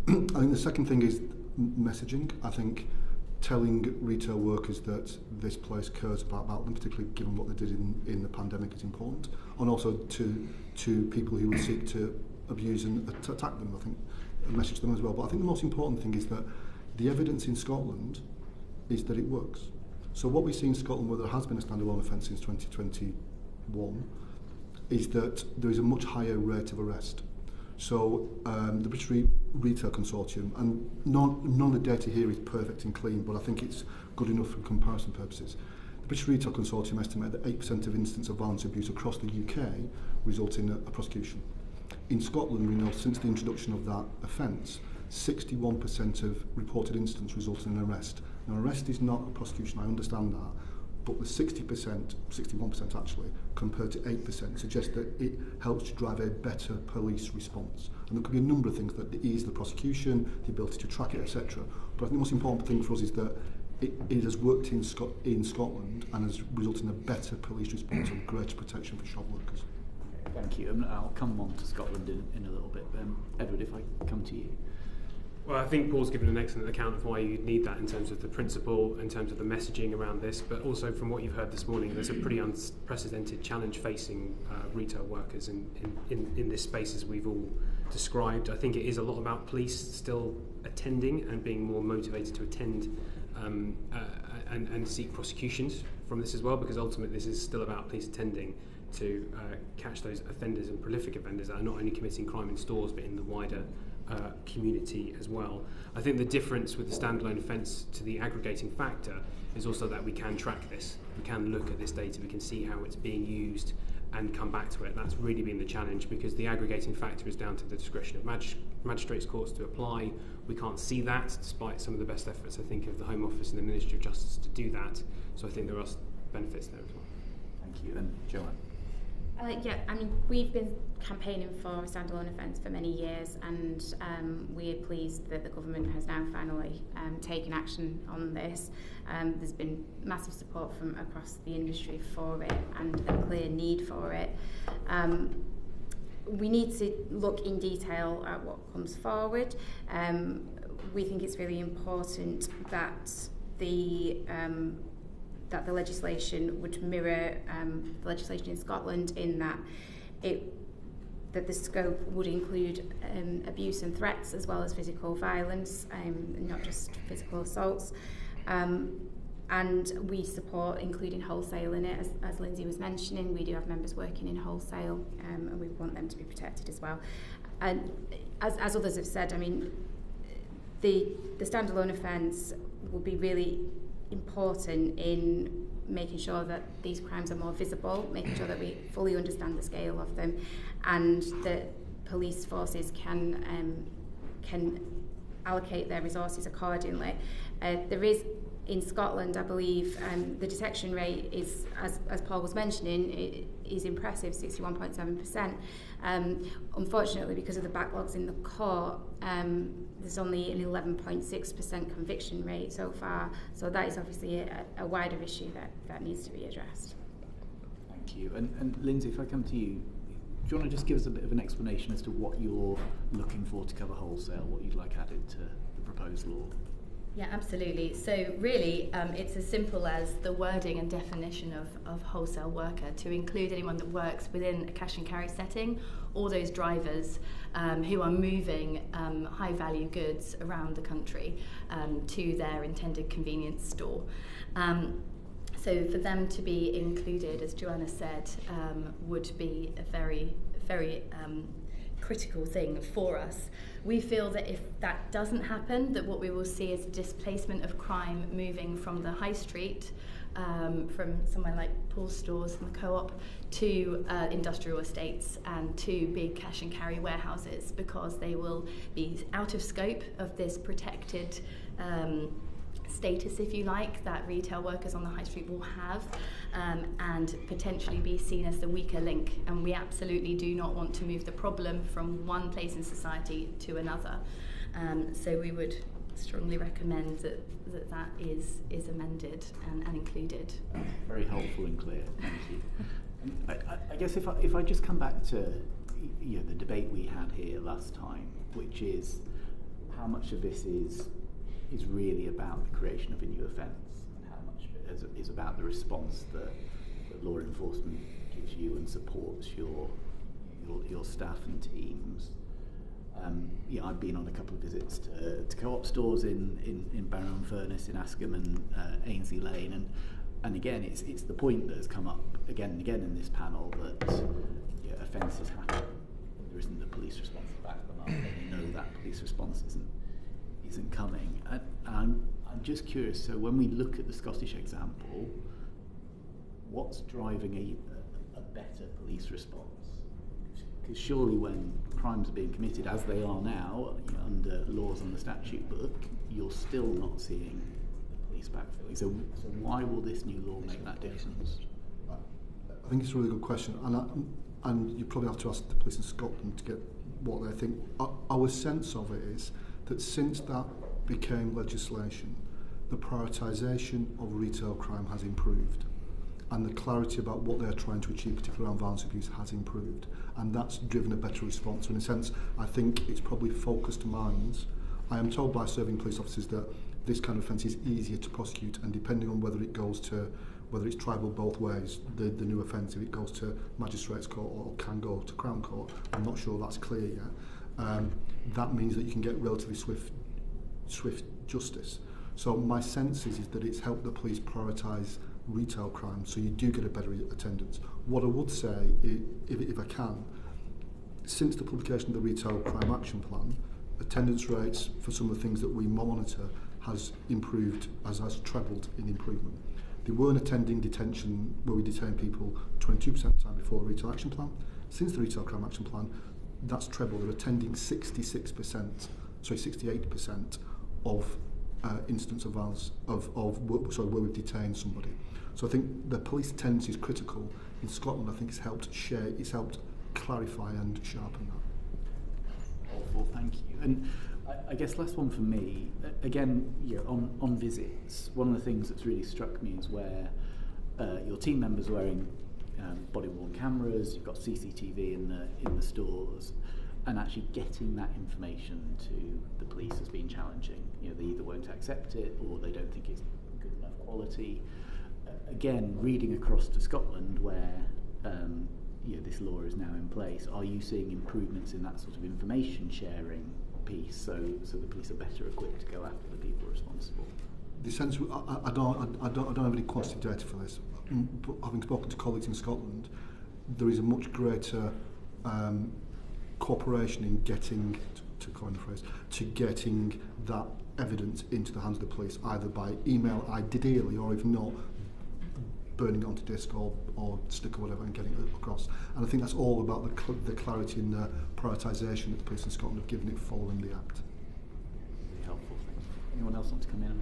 there. I think the second thing is messaging. I think telling retail workers that this place cares about them, particularly given what they did in the pandemic, is important. And also to people who would seek to abuse and attack them, I think, a message to them as well. But I think the most important thing is that the evidence in Scotland is that it works. So what we see in Scotland, where there has been a standalone offence since 2021, is that there is a much higher rate of arrest. So the British Retail Consortium, and none of the data here is perfect and clean, but I think it's good enough for comparison purposes. The British Retail Consortium estimate that 8% of incidents of violence and abuse across the UK result in a prosecution. In Scotland, we know since the introduction of that offence, 61% of reported incidents result in an arrest. Now, arrest is not a prosecution, I understand that, but the 60%, 61% actually, compared to 8%, suggests that it helps to drive a better police response. And there could be a number of things that ease the prosecution, the ability to track it, etc. But I think the most important thing for us is that it has worked in Scotland and has resulted in a better police response and greater protection for shop workers.
Thank you. I'll come on to Scotland in a little bit. Edward, if I come to you.
Well, I think Paul's given an excellent account of why you need that in terms of the principle, in terms of the messaging around this, but also from what you've heard this morning, there's a pretty unprecedented challenge facing retail workers in this space as we've all described. I think it is a lot about police still attending and being more motivated to attend and seek prosecutions from this as well, because ultimately this is still about police attending to catch those offenders and prolific offenders that are not only committing crime in stores but in the wider community as well. I think the difference with the standalone offence to the aggregating factor is also that we can track this. We can look at this data, we can see how it's being used and come back to it. That's really been the challenge, because the aggregating factor is down to the discretion of magistrates' courts to apply. We can't see that, despite some of the best efforts, I think, of the Home Office and the Ministry of Justice to do that. So I think there are benefits there as well.
Thank you. And Joanne?
We've been campaigning for a standalone offence for many years, and we're pleased that the government has now finally taken action on this. There's been massive support from across the industry for it and a clear need for it. We need to look in detail at what comes forward. We think it's really important that the legislation would mirror the legislation in Scotland, in that that the scope would include abuse and threats as well as physical violence, not just physical assaults. And we support including wholesale in it, as Lindsay was mentioning. We do have members working in wholesale, and we want them to be protected as well. And as others have said, the standalone offence will be really important in making sure that these crimes are more visible, making sure that we fully understand the scale of them, and that police forces can allocate their resources accordingly. There is, in Scotland, I believe, the detection rate is, as Paul was mentioning, it is impressive, 61.7%. Unfortunately, because of the backlogs in the court, there's only an 11.6% conviction rate so far. So that is obviously a wider issue that needs to be addressed.
Thank you. And Lindsay, if I come to you, do you want to just give us a bit of an explanation as to what you're looking for to cover wholesale, what you'd like added to the proposed law?
Yeah, absolutely. So really, it's as simple as the wording and definition of wholesale worker to include anyone that works within a cash and carry setting, or those drivers who are moving high-value goods around the country to their intended convenience store. So for them to be included, as Joanna said, would be a very, very critical thing for us. We feel that if that doesn't happen, that what we will see is a displacement of crime moving from the high street, from somewhere like Paul's stores and the Co-op, to industrial estates and to big cash and carry warehouses, because they will be out of scope of this protected status, if you like, that retail workers on the high street will have, and potentially be seen as the weaker link. And we absolutely do not want to move the problem from one place in society to another. So we would strongly recommend that is amended and included.
Very helpful and clear. Thank you. I guess if I just come back to the debate we had here last time, which is how much of this is really about the creation of a new offence, and how much of it is about the response that law enforcement gives you and supports your staff and teams. I've been on a couple of visits to Co-op stores in Barrow-in-Furness, in Askham and Ainslie Lane, and again it's the point that has come up again and again in this panel that offences happen. There isn't the police response to back them up, and you know that police response isn't coming. And I'm just curious, so when we look at the Scottish example, what's driving a better police response? Because surely when crimes are being committed, as they are now, under laws on the statute book, you're still not seeing the police backfilling. So why will this new law make that difference?
I think it's a really good question, and you probably have to ask the police in Scotland to get what they think. Our sense of it is that since that became legislation, the prioritisation of retail crime has improved, and the clarity about what they're trying to achieve, particularly around violence abuse, has improved, and that's driven a better response. So in a sense, I think it's probably focused minds. I am told by serving police officers that this kind of offence is easier to prosecute, and depending on whether it's tribal both ways, the new offence, if it goes to magistrates court or can go to Crown Court, I'm not sure that's clear yet. That means that you can get relatively swift justice. So my sense is that it's helped the police prioritise retail crime, so you do get a better attendance. What I would say, if I can, since the publication of the Retail Crime Action Plan, attendance rates for some of the things that we monitor has improved, has trebled in improvement. They weren't attending detention where we detain people 22% of the time before the Retail Action Plan. Since the Retail Crime Action Plan, that's trebled. They're attending 68% of incidents of violence where we've detained somebody. So I think the police attendance is critical. In Scotland, I think it's helped clarify and sharpen that.
Helpful, thank you. And I guess last one for me, again, on visits, one of the things that's really struck me is where your team members are wearing body-worn cameras, you've got CCTV in the stores, and actually getting that information to the police has been challenging. They either won't accept it or they don't think it's good enough quality. Again, reading across to Scotland where this law is now in place, are you seeing improvements in that sort of information sharing piece so the police are better equipped to go after the people responsible?
The sense I don't have any quantitative data for this, but having spoken to colleagues in Scotland, there is a much greater cooperation in getting, to coin the phrase, to getting that evidence into the hands of the police, either by email, ideally, or if not, burning it onto disk or stick or whatever and getting it across. And I think that's all about the clarity and the prioritisation that the police in Scotland have given it following the Act.
Really helpful, thank you. Anyone else want to come in?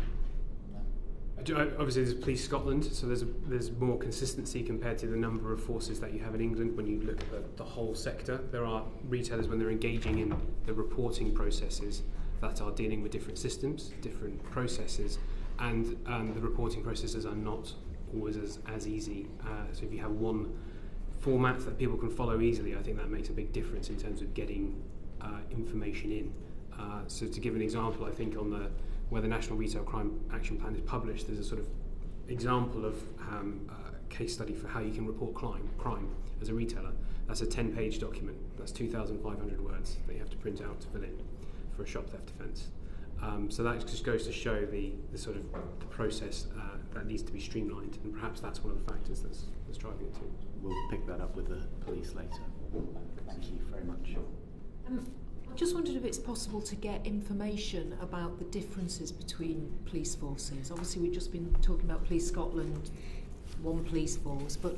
Obviously there's Police Scotland, so there's more consistency compared to the number of forces that you have in England when you look at the whole sector. There are retailers, when they're engaging in the reporting processes, that are dealing with different systems, different processes, and the reporting processes are not always as easy. So if you have one format that people can follow easily, I think that makes a big difference in terms of getting information in. So to give an example, I think on where the National Retail Crime Action Plan is published, there's a sort of example of a case study for how you can report crime as a retailer. That's a 10-page document. That's 2,500 words that you have to print out to fill in for a shop theft offence. So that just goes to show the sort of the process that needs to be streamlined, and perhaps that's one of the factors that's driving it too.
We'll pick that up with the police later. Thank you very much.
I just wondered if it's possible to get information about the differences between police forces. Obviously, we've just been talking about Police Scotland, one police force, but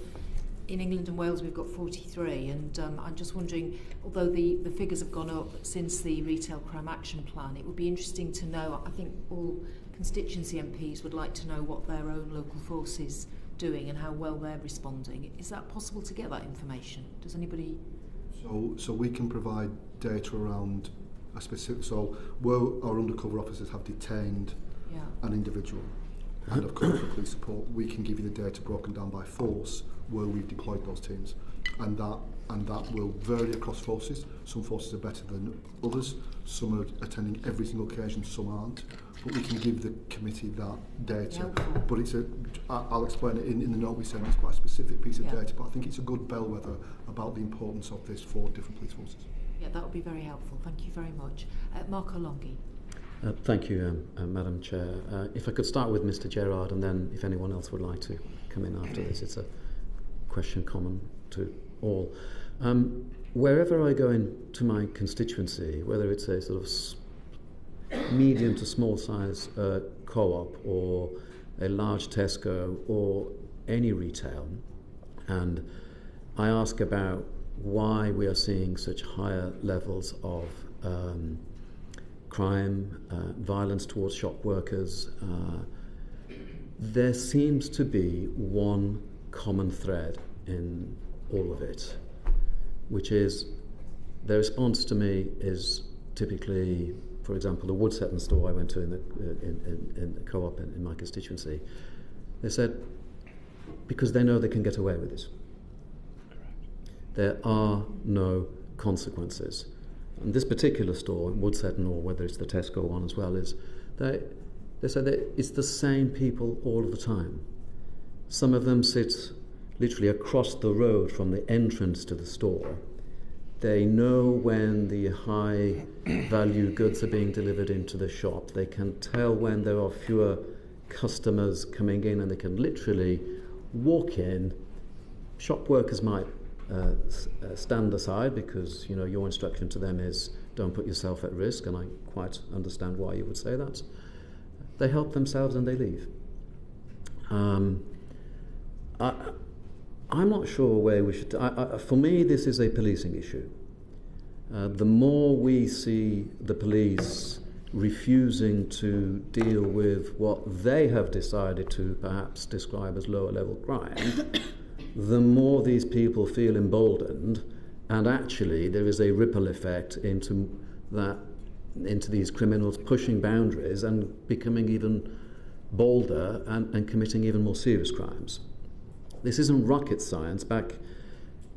in England and Wales we've got 43, and I'm just wondering, although the figures have gone up since the Retail Crime Action Plan, it would be interesting to know. I think all constituency MPs would like to know what their own local force is doing and how well they're responding. Is that possible to get that information? Does anybody...
So we can provide data around a specific... So where our undercover officers have detained an individual, and of course for police support, we can give you the data broken down by force where we've deployed those teams. And that will vary across forces. Some forces are better than others. Some are attending every single occasion, some aren't. But we can give the committee that data. But I'll explain it in the note we send. It's quite a specific piece of data, but I think it's a good bellwether about the importance of this for different police forces.
Yeah, that would be very helpful. Thank you very much. Mark O'Longy.
Thank you, Madam Chair. If I could start with Mr. Gerard, and then if anyone else would like to come in after this, it's a question common to all. Wherever I go into my constituency, whether it's a sort of medium to small size co-op or a large Tesco or any retail, and I ask about why we are seeing such higher levels of crime, violence towards shop workers, there seems to be one common thread in all of it, which is the response to me is typically, for example, the Woodsetton store I went to in the co-op in my constituency. They said, because they know they can get away with this. There are no consequences. And this particular store, Woodsetton, or whether it's the Tesco one as well, is they say that it's the same people all of the time. Some of them sit literally across the road from the entrance to the store. They know when the high value goods are being delivered into the shop. They can tell when there are fewer customers coming in, and they can literally walk in. Shop workers might stand aside because your instruction to them is don't put yourself at risk, and I quite understand why you would say that. They help themselves and they leave. I'm not sure where we should... for me, this is a policing issue. The more we see the police refusing to deal with what they have decided to perhaps describe as lower level crime, the more these people feel emboldened, and actually there is a ripple effect into these criminals pushing boundaries and becoming even bolder and committing even more serious crimes. This isn't rocket science. Back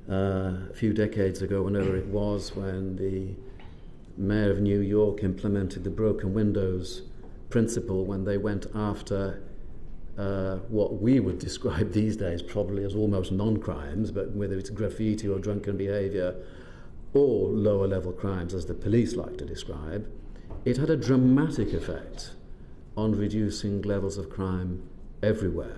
a few decades ago, whenever it was, when the Mayor of New York implemented the broken windows principle, when they went after what we would describe these days probably as almost non-crimes, but whether it's graffiti or drunken behaviour or lower level crimes, as the police like to describe, it had a dramatic effect on reducing levels of crime everywhere.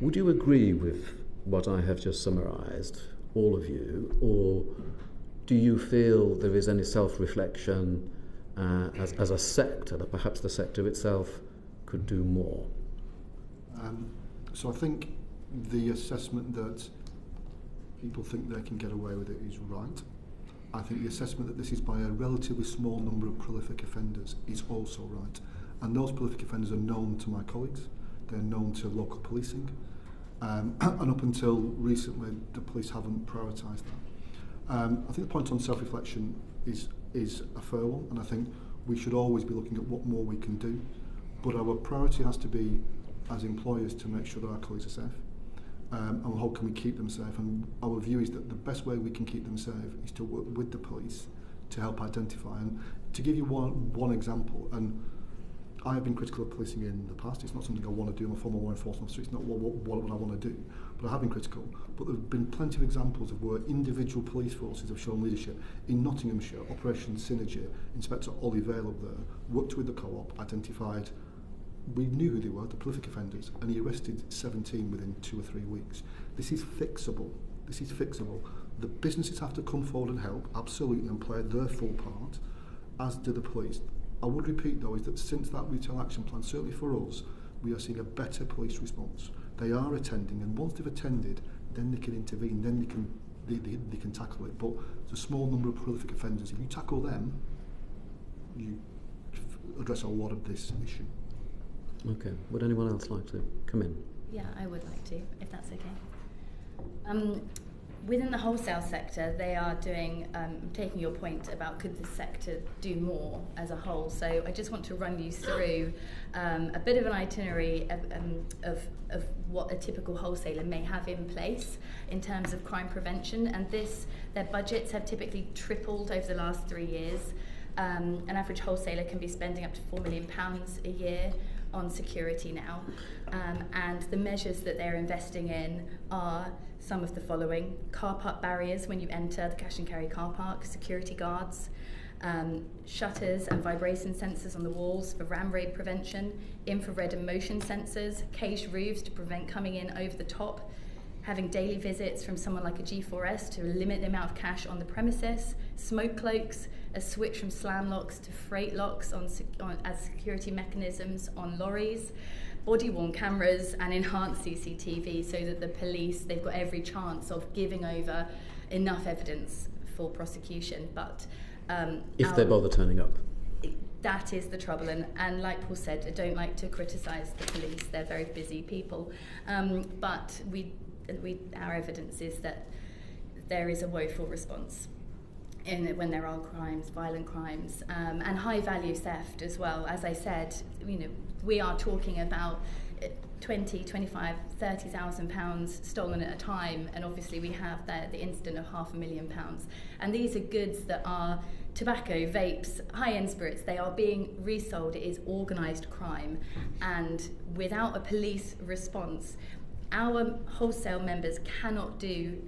Would you agree with what I have just summarised, all of you, or do you feel there is any self-reflection as a sector, that perhaps the sector itself could do more?
So I think the assessment that people think they can get away with it is right. I think the assessment that this is by a relatively small number of prolific offenders is also right. And those prolific offenders are known to my colleagues. They're known to local policing. And up until recently, the police haven't prioritised that. I think the point on self-reflection is a fair one, and I think we should always be looking at what more we can do. But our priority has to be, as employers, to make sure that our colleagues are safe. And how can we keep them safe? And our view is that the best way we can keep them safe is to work with the police to help identify. And to give you one example, and I have been critical of policing in the past. It's not something I want to do. I'm a former law enforcement officer. It's not what I want to do. But I have been critical. But there have been plenty of examples of where individual police forces have shown leadership. In Nottinghamshire, Operation Synergy, Inspector Ollie Vale up there worked with the co-op, identified, we knew who they were, the prolific offenders, and he arrested 17 within 2 or 3 weeks. This is fixable. This is fixable. The businesses have to come forward and help, absolutely, and play their full part, as do the police. I would repeat, though, is that since that retail action plan, certainly for us, we are seeing a better police response. They are attending, and once they've attended, then they can intervene, then they can tackle it. But there's a small number of prolific offenders. If you tackle them, address a lot of this issue.
Okay. Would anyone else like to come in?
Yeah, I would like to, if that's okay. Within the wholesale sector, they are doing, taking your point about could the sector do more as a whole. So I just want to run you through a bit of an itinerary of what a typical wholesaler may have in place in terms of crime prevention. And their budgets have typically tripled over the last 3 years. An average wholesaler can be spending up to £4 million a year on security now. And the measures that they're investing in are some of the following: car park barriers when you enter the cash and carry car park, security guards, shutters and vibration sensors on the walls for ram raid prevention, infrared and motion sensors, caged roofs to prevent coming in over the top, having daily visits from someone like a G4S to limit the amount of cash on the premises, smoke cloaks, a switch from slam locks to freight locks as security mechanisms on lorries, body-worn cameras and enhanced CCTV so that the police, they've got every chance of giving over enough evidence for prosecution. But
if they bother turning up.
That is the trouble, and like Paul said, I don't like to criticise the police, they're very busy people, but our evidence is that there is a woeful response when there are crimes, violent crimes, and high value theft as well. As I said, we are talking about 20, 25, 30,000 pounds stolen at a time, and obviously we have the incident of £500,000. And these are goods that are tobacco, vapes, high-end spirits. They are being resold. It is organised crime, and without a police response, our wholesale members cannot do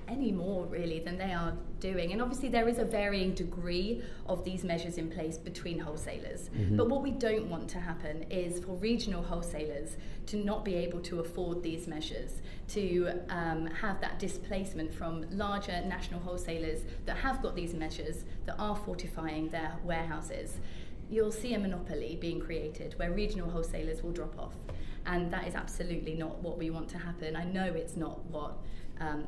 any more really than they are doing. And obviously there is a varying degree of these measures in place between wholesalers. Mm-hmm. But what we don't want to happen is for regional wholesalers to not be able to afford these measures, to have that displacement from larger national wholesalers that have got these measures, that are fortifying their warehouses. You'll see a monopoly being created where regional wholesalers will drop off. And that is absolutely not what we want to happen. I know it's not what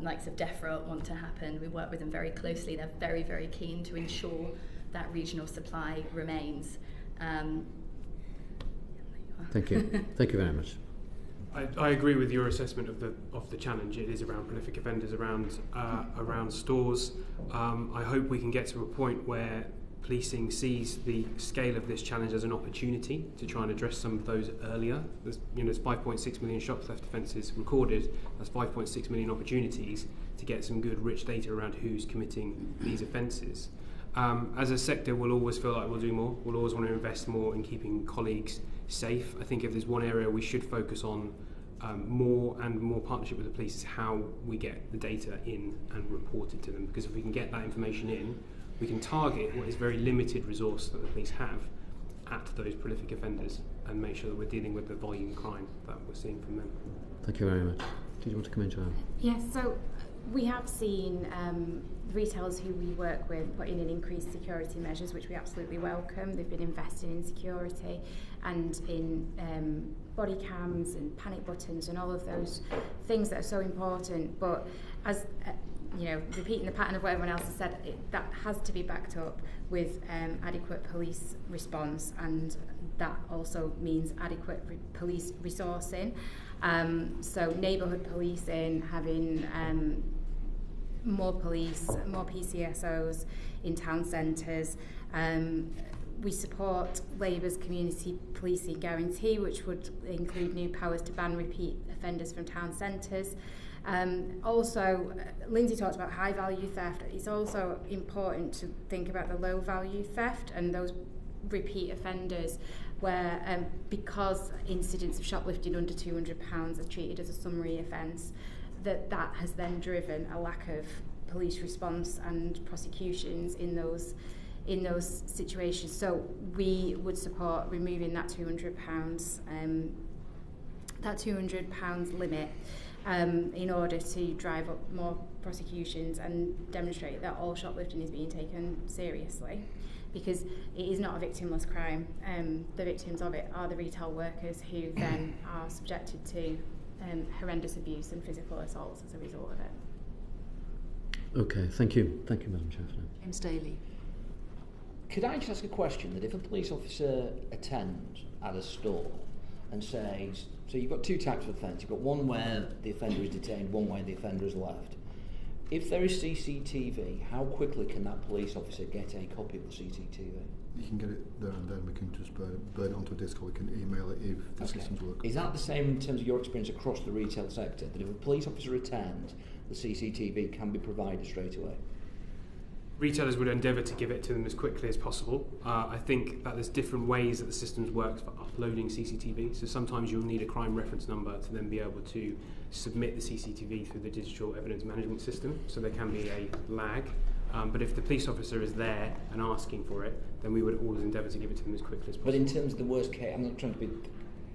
likes of DEFRA want to happen. We work with them very closely. They're very, very keen to ensure that regional supply remains.
Thank you. Thank you very much.
I agree with your assessment of the challenge. It is around prolific offenders, around stores. I hope we can get to a point where policing sees the scale of this challenge as an opportunity to try and address some of those earlier. There's 5.6 million shop theft offences recorded. That's 5.6 million opportunities to get some good, rich data around who's committing these offences. As a sector, we'll always feel like we'll do more. We'll always want to invest more in keeping colleagues safe. I think if there's one area we should focus on more partnership with the police is how we get the data in and report it to them. Because if we can get that information in, we can target what is very limited resource that the police have at those prolific offenders and make sure that we're dealing with the volume crime that we're seeing from them.
Thank you very much. Did you want to come in, Joanne?
Yes, so we have seen retailers who we work with putting in increased security measures, which we absolutely welcome. They've been investing in security and in body cams and panic buttons and all of those things that are so important. But as repeating the pattern of what everyone else has said, that has to be backed up with adequate police response, and that also means adequate police resourcing. So neighbourhood policing, having more police, more PCSOs in town centres. We support Labour's community policing guarantee, which would include new powers to ban repeat offenders from town centres. Also, Lindsay talked about high value theft. It's also important to think about the low value theft and those repeat offenders where because incidents of shoplifting under £200 are treated as a summary offence, that has then driven a lack of police response and prosecutions in those situations. So we would support removing that £200 limit in order to drive up more prosecutions and demonstrate that all shoplifting is being taken seriously, because it is not a victimless crime. The victims of it are the retail workers who then are subjected to horrendous abuse and physical assaults as a result of it.
Okay, thank you. Thank you, Madam Chair.
James Daly.
Could I just ask a question? That if a police officer attends at a store and says, so you've got two types of offence. You've got one where the offender is detained, one where the offender is left. If there is CCTV, how quickly can that police officer get a copy of the CCTV?
You can get it there and then. We can just burn it onto a disk, or we can email it if the systems work.
Is that the same in terms of your experience across the retail sector, that if a police officer attends, the CCTV can be provided straight away?
Retailers would endeavour to give it to them as quickly as possible. I think that there's different ways that the systems work for uploading CCTV. So sometimes you'll need a crime reference number to then be able to submit the CCTV through the digital evidence management system. So there can be a lag. But if the police officer is there and asking for it, then we would always endeavour to give it to them as quickly as possible.
But in terms of the worst case, I'm not trying to be...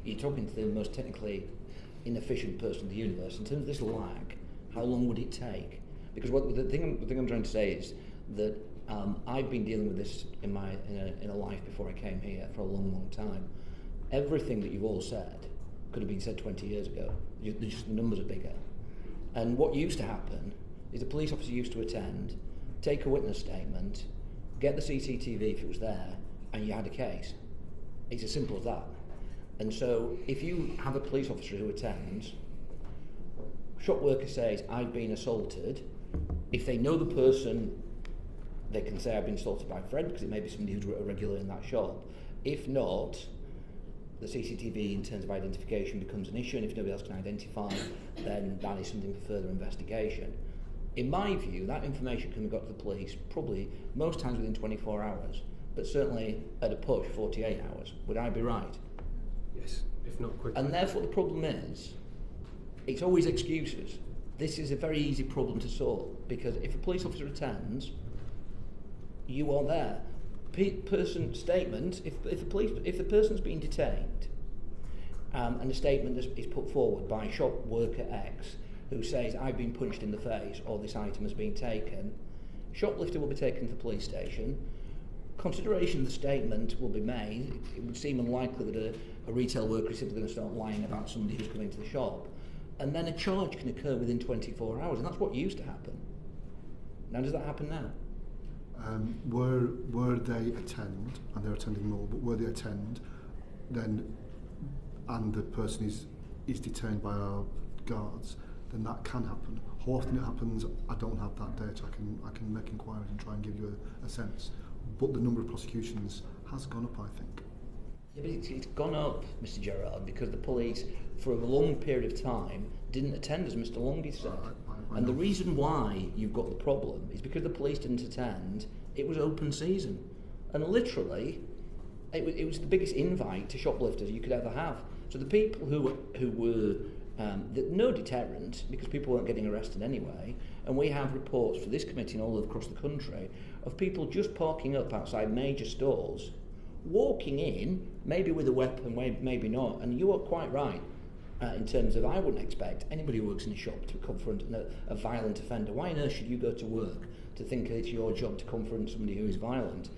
You're talking to the most technically inefficient person in the universe. In terms of this lag, how long would it take? Because the thing I'm trying to say is that I've been dealing with this in a life before I came here for a long time. Everything that you've all said could have been said 20 years ago. Just the numbers are bigger. And what used to happen is a police officer used to attend, take a witness statement, get the CCTV if it was there, and you had a case. It's as simple as that. And so if you have a police officer who attends, shop worker says, I've been assaulted, if they know the person, they can say I've been assaulted by Fred, because it may be somebody who's a regular in that shop. If not, the CCTV in terms of identification becomes an issue, and if nobody else can identify, then that is something for further investigation. In my view, that information can be got to the police probably most times within 24 hours, but certainly at a push 48 hours. Would I be right?
Yes, if not quicker.
And therefore the problem is, it's always excuses. This is a very easy problem to solve, because if a police officer attends, you are there. Person statement, if the person's been detained, and a statement is put forward by shop worker X who says, I've been punched in the face, or this item has been taken, shoplifter will be taken to the police station, consideration of the statement will be made. It would seem unlikely that a retail worker is simply going to start lying about somebody who's coming to the shop, and then a charge can occur within 24 hours, and that's what used to happen. Now, does that happen now?
Where they attend, and they're attending more, but where they attend, then, and the person is detained by our guards, then that can happen. How often it happens, I don't have that data. I can make inquiries and try and give you a sense. But the number of prosecutions has gone up, I think.
Yeah, but it's gone up, Mr. Gerard, because the police, for a long period of time, didn't attend, as Mr. Longy said. And the reason why you've got the problem is because the police didn't attend, it was open season. And literally, it was the biggest invite to shoplifters you could ever have. So the people who were no deterrent, because people weren't getting arrested anyway, and we have reports for this committee and all across the country of people just parking up outside major stores, walking in, maybe with a weapon, maybe not, and you are quite right in terms of I wouldn't expect anybody who works in a shop to confront a violent offender. Why on earth should you go to work to think it's your job to confront somebody who is violent?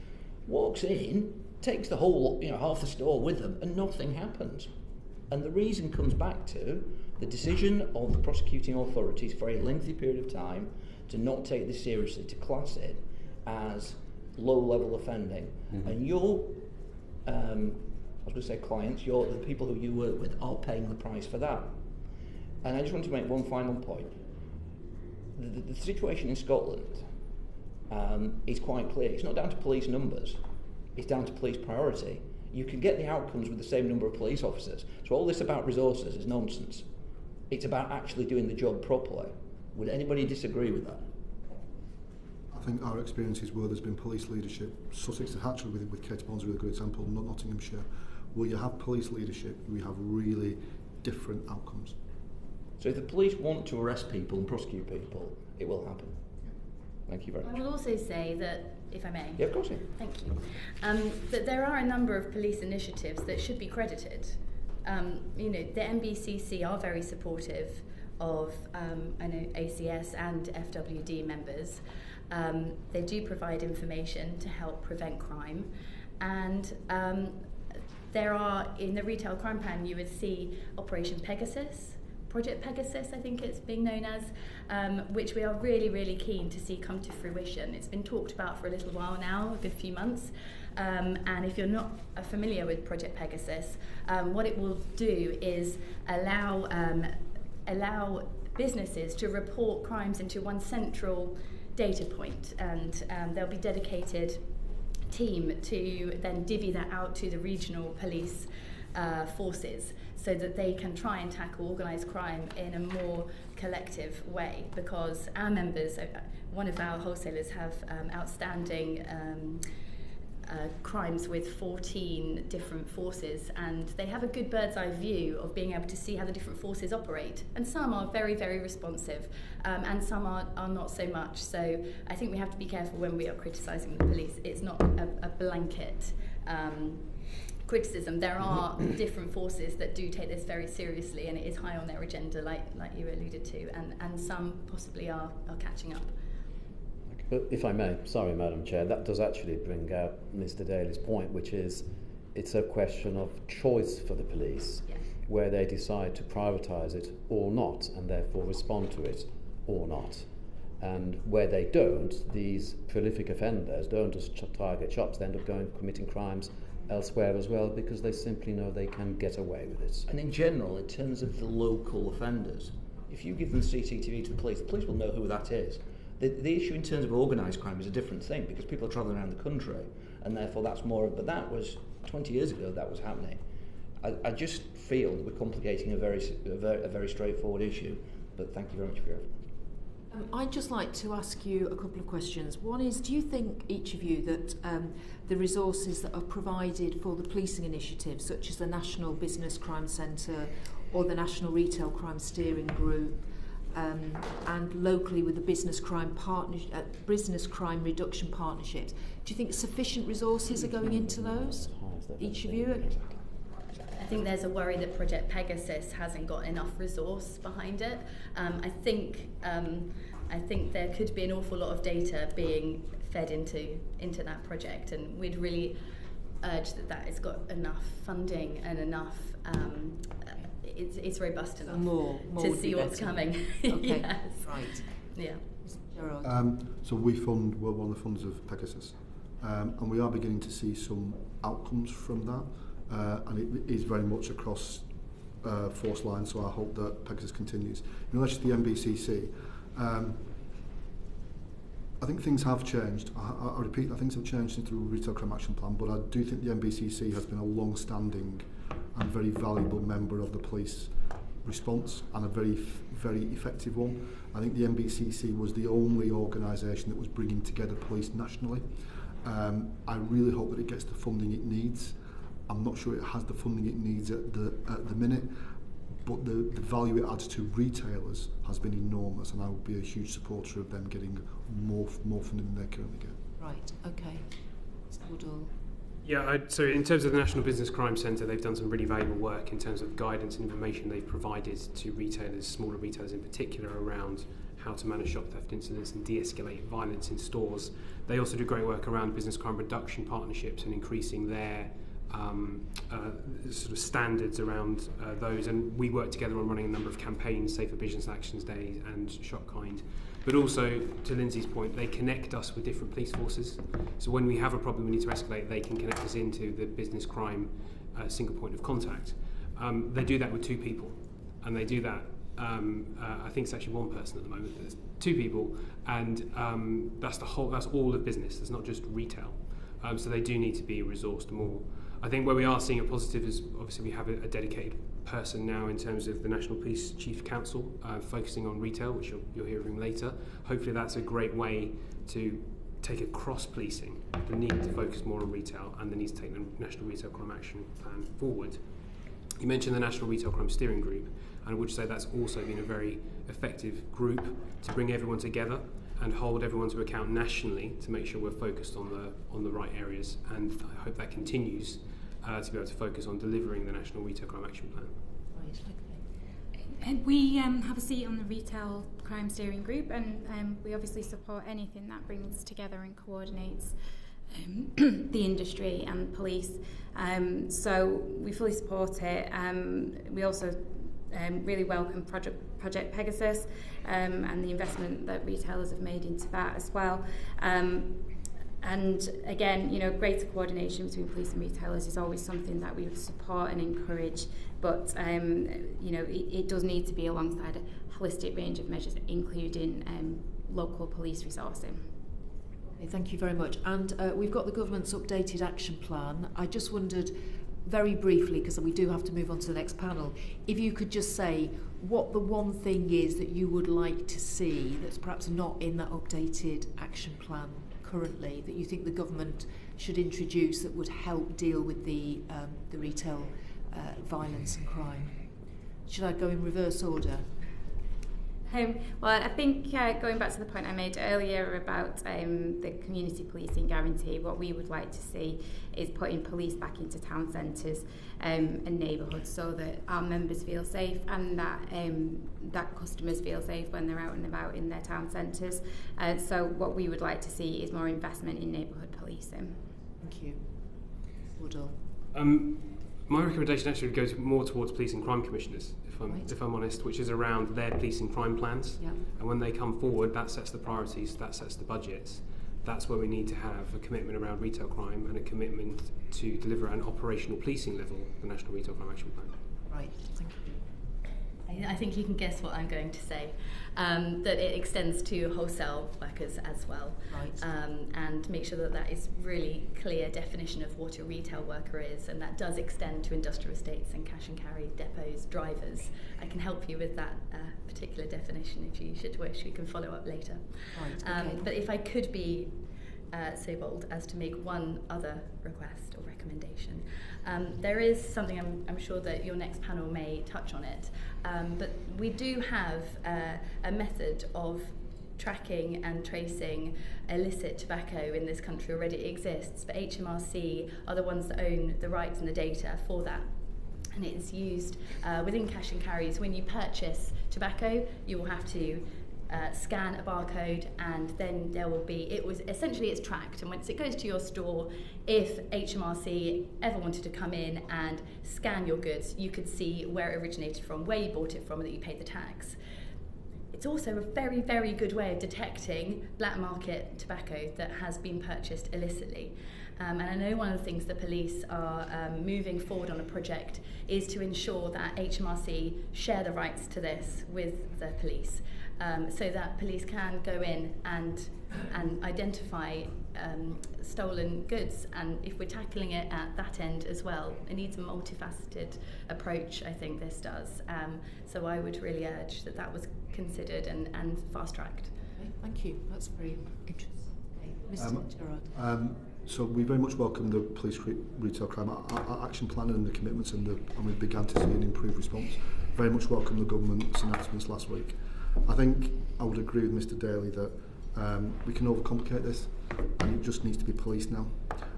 Walks in, takes the whole, half the store with them, and nothing happens. And the reason comes back to the decision of the prosecuting authorities for a lengthy period of time to not take this seriously, to class it as low-level offending. Mm-hmm. And your, I was going to say clients, the people who you work with are paying the price for that. And I just want to make one final point. The situation in Scotland is quite clear. It's not down to police numbers, it's down to police priority. You can get the outcomes with the same number of police officers. So all this about resources is nonsense. It's about actually doing the job properly. Would anybody disagree with that?
I think our experiences where there's been police leadership, Sussex actually with Kate Bond's a really good example, not Nottinghamshire, where you have police leadership, we have really different outcomes.
So if the police want to arrest people and prosecute people, it will happen. Thank you very much.
I will also say that, if I may.
Yeah, of course. Yeah.
Thank you. That there are a number of police initiatives that should be credited. The NBCC are very supportive of ACS and FWD members. They do provide information to help prevent crime, and there are, in the retail crime plan, you would see Operation Pegasus, Project Pegasus, I think it's being known as, which we are really, really keen to see come to fruition. It's been talked about for a little while now, a good few months. And if you're not familiar with Project Pegasus, what it will do is allow businesses to report crimes into one central data point, and there'll be dedicated team to then divvy that out to the regional police forces so that they can try and tackle organised crime in a more collective way, because our members, one of our wholesalers, have outstanding crimes with 14 different forces, and they have a good bird's eye view of being able to see how the different forces operate, and some are very, very responsive, and some are not so much. So I think we have to be careful when we are criticising the police. It's not a blanket criticism. There are different forces that do take this very seriously, and it is high on their agenda, like you alluded to, and some possibly are catching up.
But if I may, sorry, Madam Chair, that does actually bring out Mr. Daly's point, which is it's a question of choice for the police, where they decide to privatise it or not, and therefore respond to it or not. And where they don't, these prolific offenders don't just target shops, they end up going committing crimes elsewhere as well, because they simply know they can get away with it.
And in general, in terms of the local offenders, if you give them CCTV to the police will know who that is. The issue in terms of organised crime is a different thing, because people are travelling around the country, and therefore that's more. But that was 20 years ago that was happening. I just feel that we're complicating a very straightforward issue. But thank you very much for your effort.
I'd just like to ask you a couple of questions. One is, do you think, each of you, that the resources that are provided for the policing initiative, such as the National Business Crime Centre or the National Retail Crime Steering Group, and locally with the business crime reduction partnerships, do you think sufficient resources are going into those? Each of you?
I think there's a worry that Project Pegasus hasn't got enough resource behind it. I think there could be an awful lot of data being fed into that project, and we'd really urge that it's got enough funding and enough. It's robust enough
more
to see what's coming.
Okay,
yes.
right.
Yeah.
So we're one of the funders of Pegasus, and we are beginning to see some outcomes from that, and it is very much across force lines, so I hope that Pegasus continues. In relation to the NBCC, I think things have changed. I repeat, things have changed since the Retail Crime Action Plan, but I do think the NBCC has been a long-standing and very valuable member of the police response, and a very, very effective one. I think the NBCC was the only organisation that was bringing together police nationally. I really hope that it gets the funding it needs. I'm not sure it has the funding it needs at the minute, but the value it adds to retailers has been enormous, and I would be a huge supporter of them getting more funding than they currently get.
Right, okay. Mr. Woodall.
Yeah, so in terms of the National Business Crime Centre, they've done some really valuable work in terms of guidance and information they've provided to retailers, smaller retailers in particular, around how to manage shop theft incidents and de-escalate violence in stores. They also do great work around business crime reduction partnerships and increasing their sort of standards around those. And we work together on running a number of campaigns, Safer Business Actions Days and Shopkind. But also, to Lindsay's point, they connect us with different police forces. So when we have a problem we need to escalate, they can connect us into the business crime single point of contact. They do that with 2 people, and they do that, I think it's actually 1 person at the moment, but there's 2 people, and that's all of business, it's not just retail. So they do need to be resourced more. I think where we are seeing a positive is obviously we have a dedicated person now in terms of the National Police Chief Council focusing on retail, which you'll hear from later. Hopefully that's a great way to take across policing the need to focus more on retail and the need to take the National Retail Crime Action Plan forward. You mentioned the National Retail Crime Steering Group, and I would say that's also been a very effective group to bring everyone together and hold everyone to account nationally to make sure we're focused on the right areas, and I hope that continues to be able to focus on delivering the National Retail Crime Action Plan.
Right, okay.
And we have a seat on the Retail Crime Steering Group, and we obviously support anything that brings together and coordinates the industry and police. So we fully support it. We also really welcome Project Pegasus and the investment that retailers have made into that as well. And again, greater coordination between police and retailers is always something that we would support and encourage, but it does need to be alongside a holistic range of measures, including local police resourcing.
Okay, thank you very much. And we've got the government's updated action plan. I just wondered, very briefly, because we do have to move on to the next panel, if you could just say what the one thing is that you would like to see that's perhaps not in that updated action plan currently, that you think the government should introduce that would help deal with the retail violence and crime. Should I go in reverse order?
Well, I think going back to the point I made earlier about the community policing guarantee, what we would like to see is putting police back into town centres and neighbourhoods so that our members feel safe and that customers feel safe when they're out and about in their town centres. So what we would like to see is more investment in neighbourhood policing.
Thank you. Woodall.
My recommendation actually goes more towards police and crime commissioners, if I'm honest, which is around their police and crime plans.
Yeah.
And when they come forward, that sets the priorities, that sets the budgets. That's where we need to have a commitment around retail crime and a commitment to deliver at an operational policing level the National Retail Crime Action Plan.
Right, thank you.
I think you can guess what I'm going to say, that it extends to wholesale workers as well,
right.
And make sure that that is really clear definition of what a retail worker is, and that does extend to industrial estates and cash and carry depots, drivers. I can help you with that particular definition if you should wish. We can follow up later.
Right, okay.
But if I could be so bold as to make one other request or recommendation. There is something I'm sure that your next panel may touch on it, but we do have a method of tracking and tracing illicit tobacco in this country already. It exists, but HMRC are the ones that own the rights and the data for that. And it is used within cash and carries. When you purchase tobacco, you will have to scan a barcode, and then there will be, it's tracked, and once it goes to your store, if HMRC ever wanted to come in and scan your goods, you could see where it originated from, where you bought it from, and that you paid the tax. It's also a very, very good way of detecting black market tobacco that has been purchased illicitly. And I know one of the things the police are moving forward on a project is to ensure that HMRC share the rights to this with the police, so that police can go in and identify stolen goods. And if we're tackling it at that end as well, it needs a multifaceted approach, I think this does. So I would really urge that that was considered and fast-tracked.
Okay, thank you. That's very interesting. Mr. Gerard.
So we very much welcome the police retail crime action plan and the commitments, and we began to see an improved response. Very much welcome the government's announcements last week. I think I would agree with Mr. Daly that we can overcomplicate this, and it just needs to be policed now.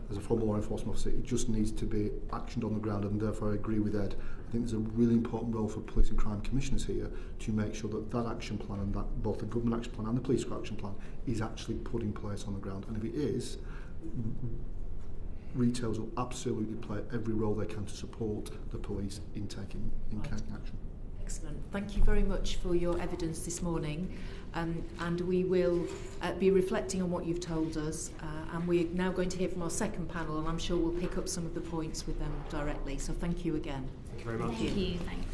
As a former law enforcement officer, it just needs to be actioned on the ground, and therefore I agree with Ed. I think there's a really important role for police and crime commissioners here to make sure that that action plan, and that both the government action plan and the police action plan, is actually put in place on the ground. And if it is, retailers will absolutely play every role they can to support the police in taking action.
Excellent. Thank you very much for your evidence this morning, and we will be reflecting on what you've told us, and we're now going to hear from our second panel, and I'm sure we'll pick up some of the points with them directly. So thank you again.
Thank you very much.
Thank you. Thanks.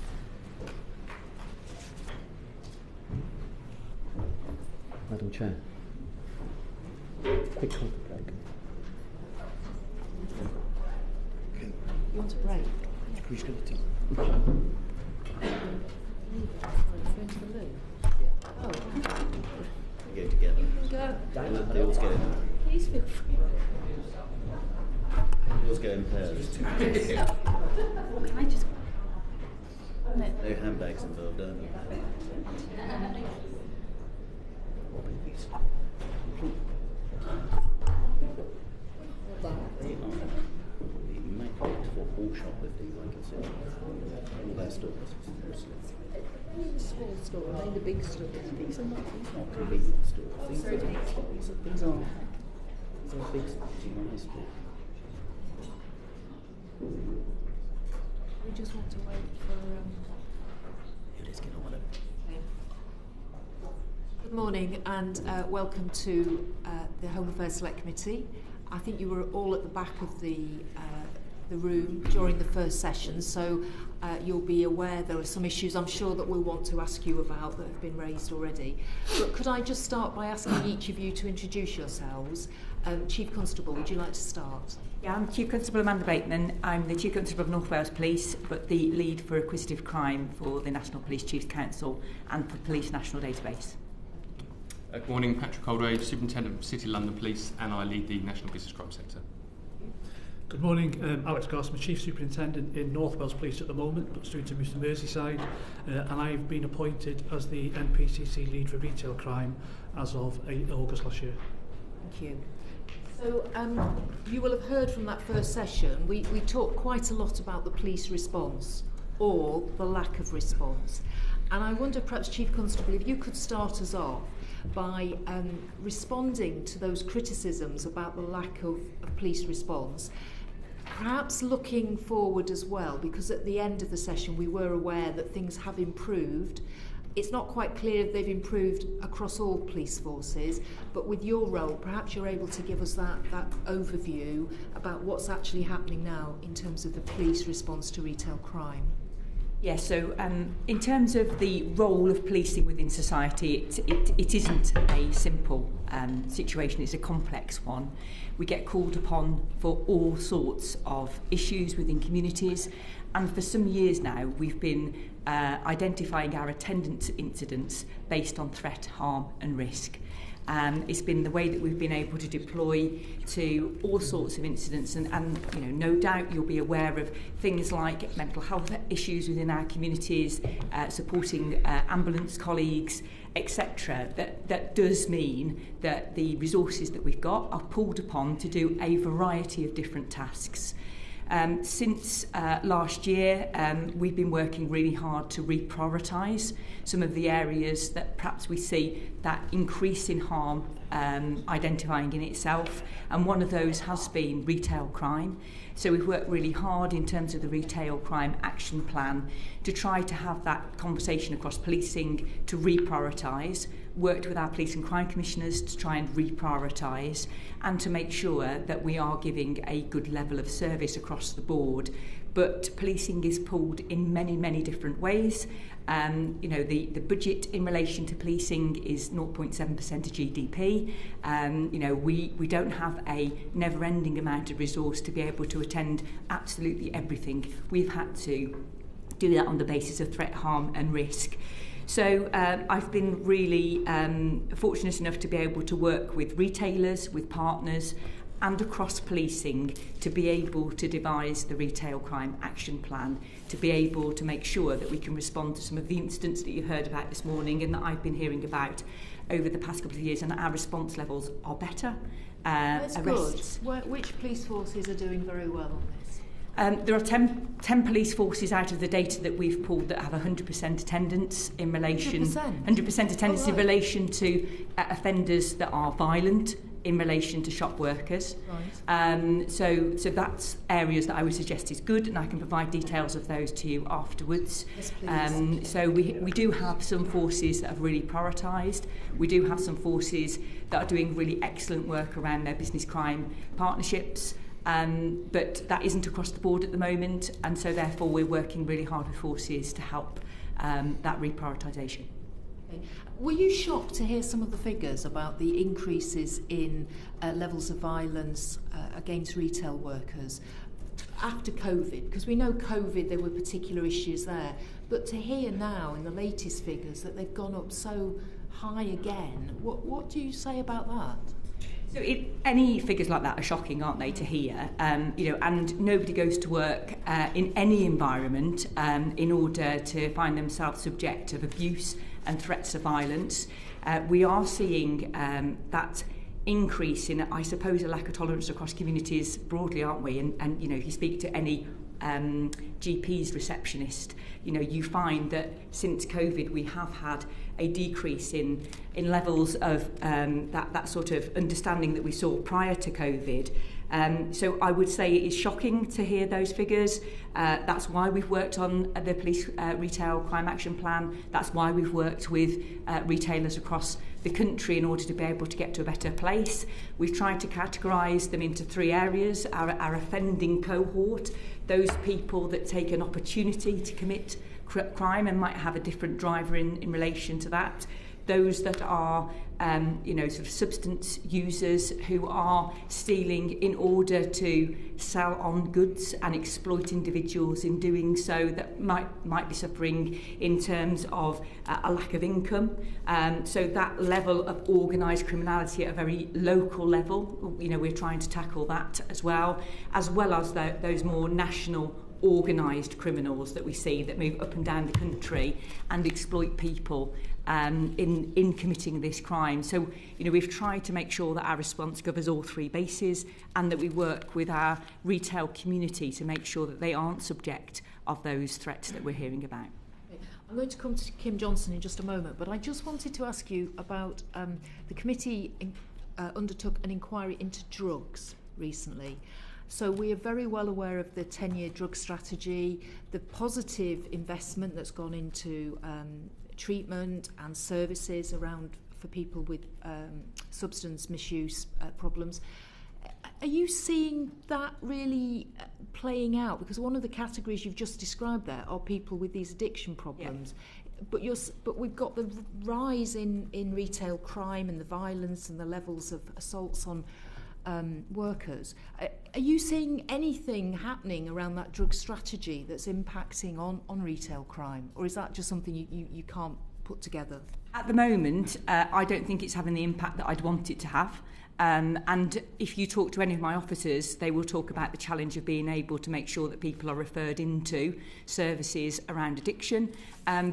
Madam Chair. Quick coffee break.
You want a break?
Who's going to
Going to the loo? Yeah. Oh.
We're going together.
Go.
They always go in.
Please feel free.
They always go in pairs.
Can I just...
No handbags involved, are there? You might go for all shoplifting, like I said. All their stores.
Small store, are they the big stores?
These are not convenience stores. These are big stores. Nice stores.
We just want to wait for Good morning and welcome to the Home Affairs Select Committee. I think you were all at the back of the room during the first session, so you'll be aware there are some issues I'm sure that we'll want to ask you about that have been raised already. But could I just start by asking each of you to introduce yourselves? Chief Constable, would you like to start?
Yeah, I'm Chief Constable Amanda Bateman. I'm the Chief Constable of North Wales Police, but the lead for acquisitive crime for the National Police Chiefs Council and for Police National Database.
Good morning, Patrick Holdway, Superintendent of City London Police, and I lead the National Business Crime Sector.
Good morning, Alex Garson, Chief Superintendent in North Wales Police at the moment, but soon to move to Merseyside, and I've been appointed as the NPCC lead for retail crime as of August last year.
Thank you. So you will have heard from that first session, we talked quite a lot about the police response, or the lack of response. And I wonder, perhaps, Chief Constable, if you could start us off by responding to those criticisms about the lack of police response, perhaps looking forward as well, because at the end of the session we were aware that things have improved. It's not quite clear if they've improved across all police forces, but with your role, perhaps you're able to give us that overview about what's actually happening now in terms of the police response to retail crime.
Yes, so in terms of the role of policing within society, it isn't a simple situation, it's a complex one. We get called upon for all sorts of issues within communities, and for some years now we've been identifying our attendance incidents based on threat, harm and risk. It's been the way that we've been able to deploy to all sorts of incidents, and you know, no doubt you'll be aware of things like mental health issues within our communities, supporting ambulance colleagues, etc. That does mean that the resources that we've got are pulled upon to do a variety of different tasks. Since last year, we've been working really hard to reprioritise some of the areas that perhaps we see that increase in harm identifying in itself, and one of those has been retail crime. So we've worked really hard in terms of the retail crime action plan to try to have that conversation across policing to reprioritise, worked with our police and crime commissioners to try and reprioritise and to make sure that we are giving a good level of service across the board. But policing is pulled in many, many different ways. You know, the budget in relation to policing is 0.7% of GDP. You know, we don't have a never-ending amount of resource to be able to attend absolutely everything. We've had to do that on the basis of threat, harm and risk. So I've been really fortunate enough to be able to work with retailers, with partners and across policing to be able to devise the retail crime action plan, to be able to make sure that we can respond to some of the incidents that you've heard about this morning and that I've been hearing about over the past couple of years, and that our response levels are better.
That's good. Which police forces are doing very well on this?
There are 10 police forces out of the data that we've pulled that have 100% attendance in relation 100% attendance in relation to offenders that are violent in relation to shop workers. Right. So that's areas that I would suggest is good, and I can provide details of those to you afterwards.
Yes, please.
So we do have some forces that have really prioritised. We do have some forces that are doing really excellent work around their business crime partnerships. But that isn't across the board at the moment, and so therefore we're working really hard with forces to help that reprioritisation.
Okay. Were you shocked to hear some of the figures about the increases in levels of violence against retail workers after COVID? Because we know COVID, there were particular issues there, but to hear now in the latest figures that they've gone up so high again, what do you say about that?
So any figures like that are shocking, aren't they, to hear? You know, and nobody goes to work in any environment in order to find themselves subject of abuse and threats of violence. We are seeing that increase in, I suppose, a lack of tolerance across communities broadly, aren't we? And you know, if you speak to any GP's receptionist, you find that since COVID we have had a decrease in levels of that sort of understanding that we saw prior to COVID. So I would say it is shocking to hear those figures. That's why we've worked on the Police Retail Crime Action Plan. That's why we've worked with retailers across the country in order to be able to get to a better place. We've tried to categorise them into 3 areas. Our offending cohort, those people that take an opportunity to commit crime and might have a different driver in relation to that. Those that are, sort of substance users who are stealing in order to sell on goods and exploit individuals in doing so that might be suffering in terms of a lack of income. So that level of organised criminality at a very local level, we're trying to tackle that as well as those more national organised criminals that we see that move up and down the country and exploit people in committing this crime. So, we've tried to make sure that our response covers all 3 bases and that we work with our retail community to make sure that they aren't subject of those threats that we're hearing about.
I'm going to come to Kim Johnson in just a moment, but I just wanted to ask you about the committee undertook an inquiry into drugs recently. So we are very well aware of the 10-year drug strategy, the positive investment that's gone into treatment and services around for people with substance misuse problems. Are you seeing that really playing out? Because one of the categories you've just described there are people with these addiction problems. Yeah. But we've got the rise in retail crime and the violence and the levels of assaults on workers. Are you seeing anything happening around that drug strategy that's impacting on retail crime? Or is that just something you can't put together?
At the moment, I don't think it's having the impact that I'd want it to have. And if you talk to any of my officers, they will talk about the challenge of being able to make sure that people are referred into services around addiction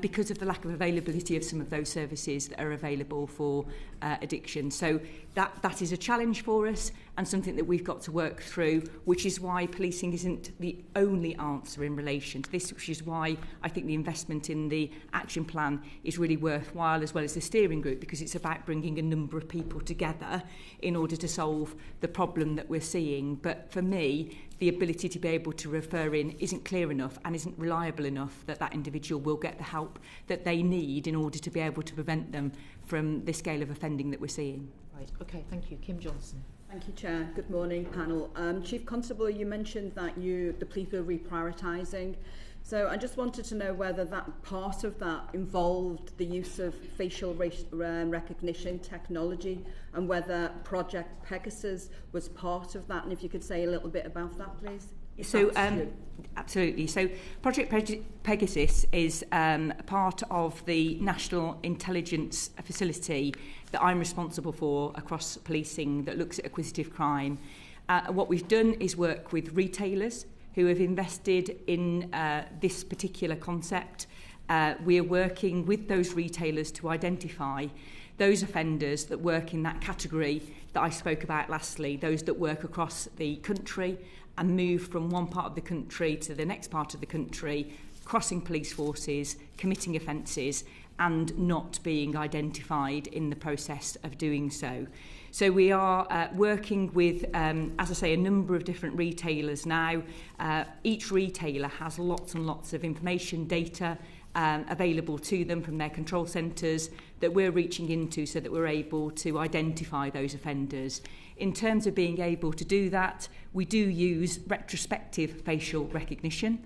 because of the lack of availability of some of those services that are available for addiction. So that is a challenge for us and something that we've got to work through, which is why policing isn't the only answer in relation to this, which is why I think the investment in the action plan is really worthwhile, as well as the steering group, because it's about bringing a number of people together in order to solve the problem that we're seeing. But for me, the ability to be able to refer in isn't clear enough and isn't reliable enough that that individual will get the help that they need in order to be able to prevent them from the scale of offending that we're seeing.
Right, okay, thank you. Kim Johnson.
Thank you, Chair. Good morning, panel. Chief Constable, you mentioned that the police were reprioritising. So I just wanted to know whether that part of that involved the use of facial recognition technology and whether Project Pegasus was part of that, and if you could say a little bit about that, please.
So, absolutely. So Project Pegasus is part of the National Intelligence Facility that I'm responsible for across policing that looks at acquisitive crime. What we've done is work with retailers who have invested in this particular concept. We are working with those retailers to identify those offenders that work in that category that I spoke about lastly, those that work across the country and move from one part of the country to the next part of the country, crossing police forces, committing offences and not being identified in the process of doing so. So we are working with, as I say, a number of different retailers now. Each retailer has lots and lots of information, data available to them from their control centres that we're reaching into so that we're able to identify those offenders. In terms of being able to do that, we do use retrospective facial recognition.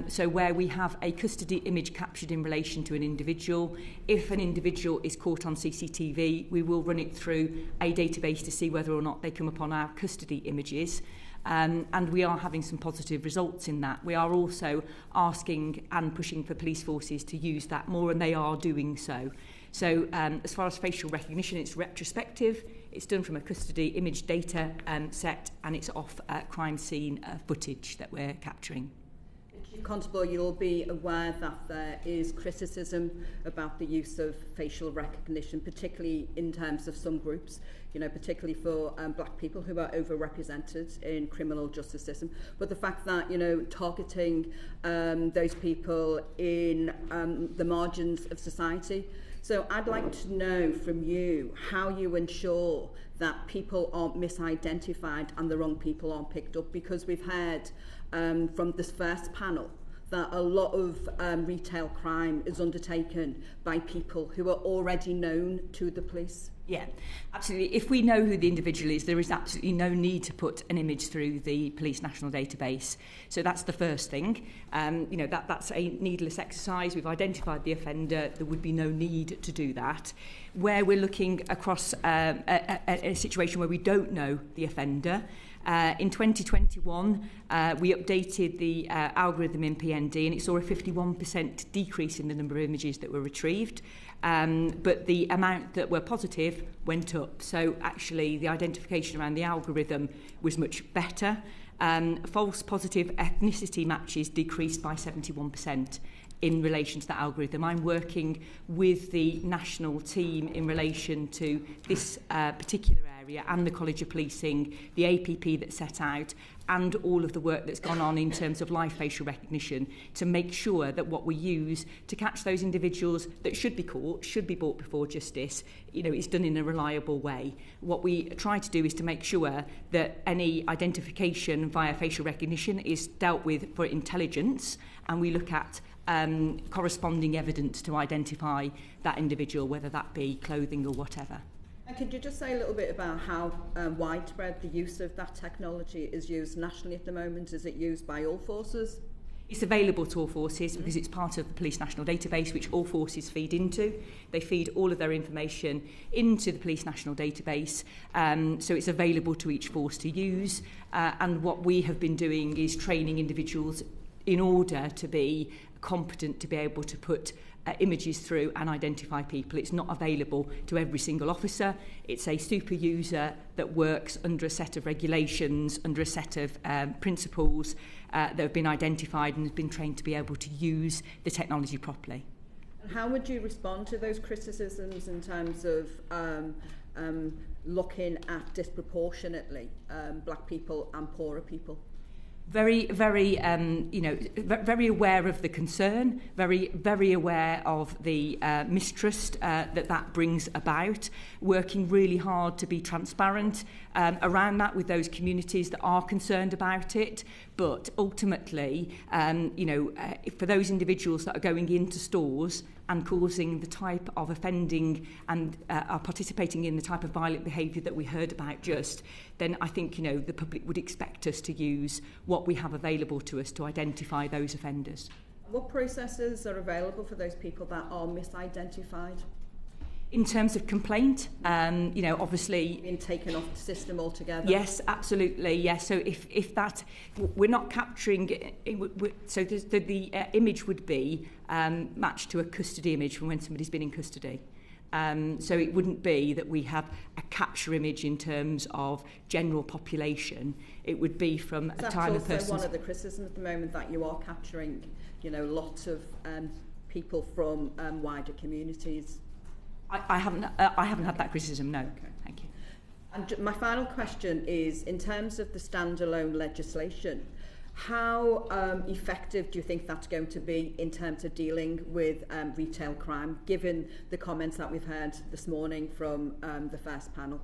So where we have a custody image captured in relation to an individual, if an individual is caught on CCTV, we will run it through a database to see whether or not they come upon our custody images. And we are having some positive results in that. We are also asking and pushing for police forces to use that more, and they are doing so. So as far as facial recognition, it's retrospective. It's done from a custody image data set, and it's off crime scene footage that we're capturing.
Constable, you'll be aware that there is criticism about the use of facial recognition, particularly in terms of some groups, particularly for black people who are overrepresented in criminal justice system. But the fact that, targeting those people in the margins of society. So I'd like to know from you how you ensure that people aren't misidentified and the wrong people aren't picked up, because we've heard from this first panel that a lot of retail crime is undertaken by people who are already known to the police.
Yeah, absolutely. If we know who the individual is, there is absolutely no need to put an image through the police national database. So that's the first thing. That's a needless exercise. We've identified the offender. There would be no need to do that. Where we're looking across a situation where we don't know the offender, in 2021, we updated the algorithm in PND, and it saw a 51% decrease in the number of images that were retrieved. But the amount that were positive went up. So actually the identification around the algorithm was much better. False positive ethnicity matches decreased by 71% in relation to that algorithm. I'm working with the national team in relation to this particular area and the College of Policing, the APP that's set out, and all of the work that's gone on in terms of live facial recognition to make sure that what we use to catch those individuals that should be caught, should be brought before justice, is done in a reliable way. What we try to do is to make sure that any identification via facial recognition is dealt with for intelligence, and we look at corresponding evidence to identify that individual, whether that be clothing or whatever.
And could you just say a little bit about how widespread the use of that technology is used nationally at the moment? Is it used by all forces?
It's available to all forces because it's part of the Police National Database, which all forces feed into. They feed all of their information into the Police National Database, so it's available to each force to use. And what we have been doing is training individuals in order to be competent to be able to put images through and identify people. It's not available to every single officer. It's a super user that works under a set of regulations, under a set of principles that have been identified and has been trained to be able to use the technology properly.
And how would you respond to those criticisms in terms of looking at disproportionately black people and poorer people?
Very, very, very aware of the concern, very aware of the mistrust that brings about, working really hard to be transparent around that with those communities that are concerned about it. But ultimately, for those individuals that are going into stores and causing the type of offending and are participating in the type of violent behaviour that we heard about then I think, the public would expect us to use what we have available to us to identify those offenders.
What processes are available for those people that are misidentified?
In terms of complaint, obviously...
Being taken off the system altogether?
Yes, absolutely, yes. So if that... We're not capturing... So the image would be matched to a custody image from when somebody's been in custody. So it wouldn't be that we have a capture image in terms of general population. It would be from a time of person.
That's also one of the criticisms at the moment, that you are capturing, lots of people from wider communities.
I haven't had that criticism, no. Okay. Thank you.
And my final question is, in terms of the standalone legislation, how effective do you think that's going to be in terms of dealing with retail crime, given the comments that we've heard this morning from the first panel?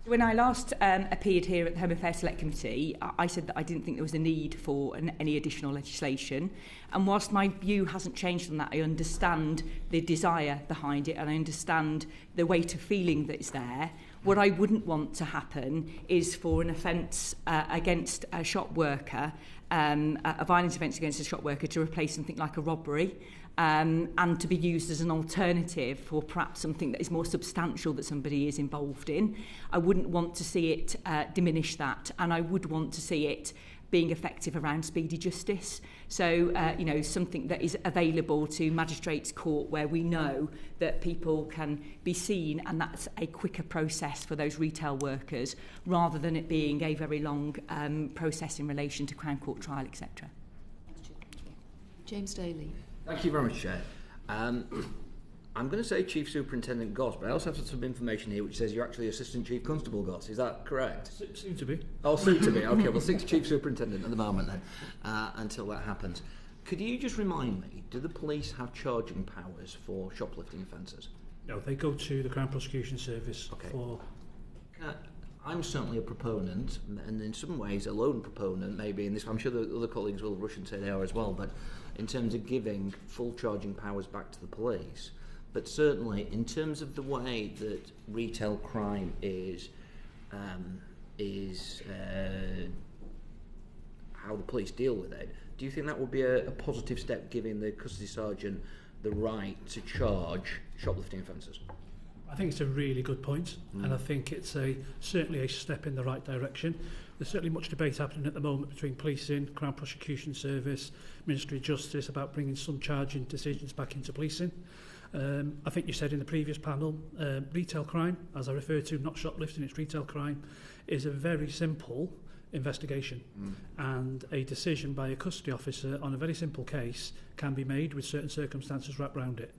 When I last appeared here at the Home Affairs Select Committee, I said that I didn't think there was a need for any additional legislation. And whilst my view hasn't changed on that, I understand the desire behind it and I understand the weight of feeling that is there. What I wouldn't want to happen is for an offence against a shop worker, a violence offence against a shop worker, to replace something like a robbery. And to be used as an alternative for perhaps something that is more substantial that somebody is involved in. I wouldn't want to see it diminish that, and I would want to see it being effective around speedy justice. So, something that is available to magistrates' court where we know that people can be seen, and that's a quicker process for those retail workers, rather than it being a very long process in relation to Crown Court trial, etc.
James Daly.
Thank you very much, Chair. I'm going to say Chief Superintendent Goss, but I also have some information here which says you're actually Assistant Chief Constable Goss. Is that correct?
Seem to be.
Oh, soon to be. Okay, we'll stick to Chief Superintendent at the moment then, until that happens. Could you just remind me, do the police have charging powers for shoplifting offences?
No, they go to the Crown Prosecution Service for...
I'm certainly a proponent, and in some ways a lone proponent maybe, in this, I'm sure the other colleagues will rush and say they are as well, but in terms of giving full charging powers back to the police, but certainly in terms of the way that retail crime is how the police deal with it, do you think that would be a positive step, giving the custody sergeant the right to charge shoplifting offences?
I think it's a really good point, and I think it's certainly a step in the right direction. There's certainly much debate happening at the moment between policing, Crown Prosecution Service, Ministry of Justice about bringing some charging decisions back into policing. I think you said in the previous panel, retail crime, as I referred to, not shoplifting, it's retail crime, is a very simple investigation, and a decision by a custody officer on a very simple case can be made with certain circumstances wrapped around it.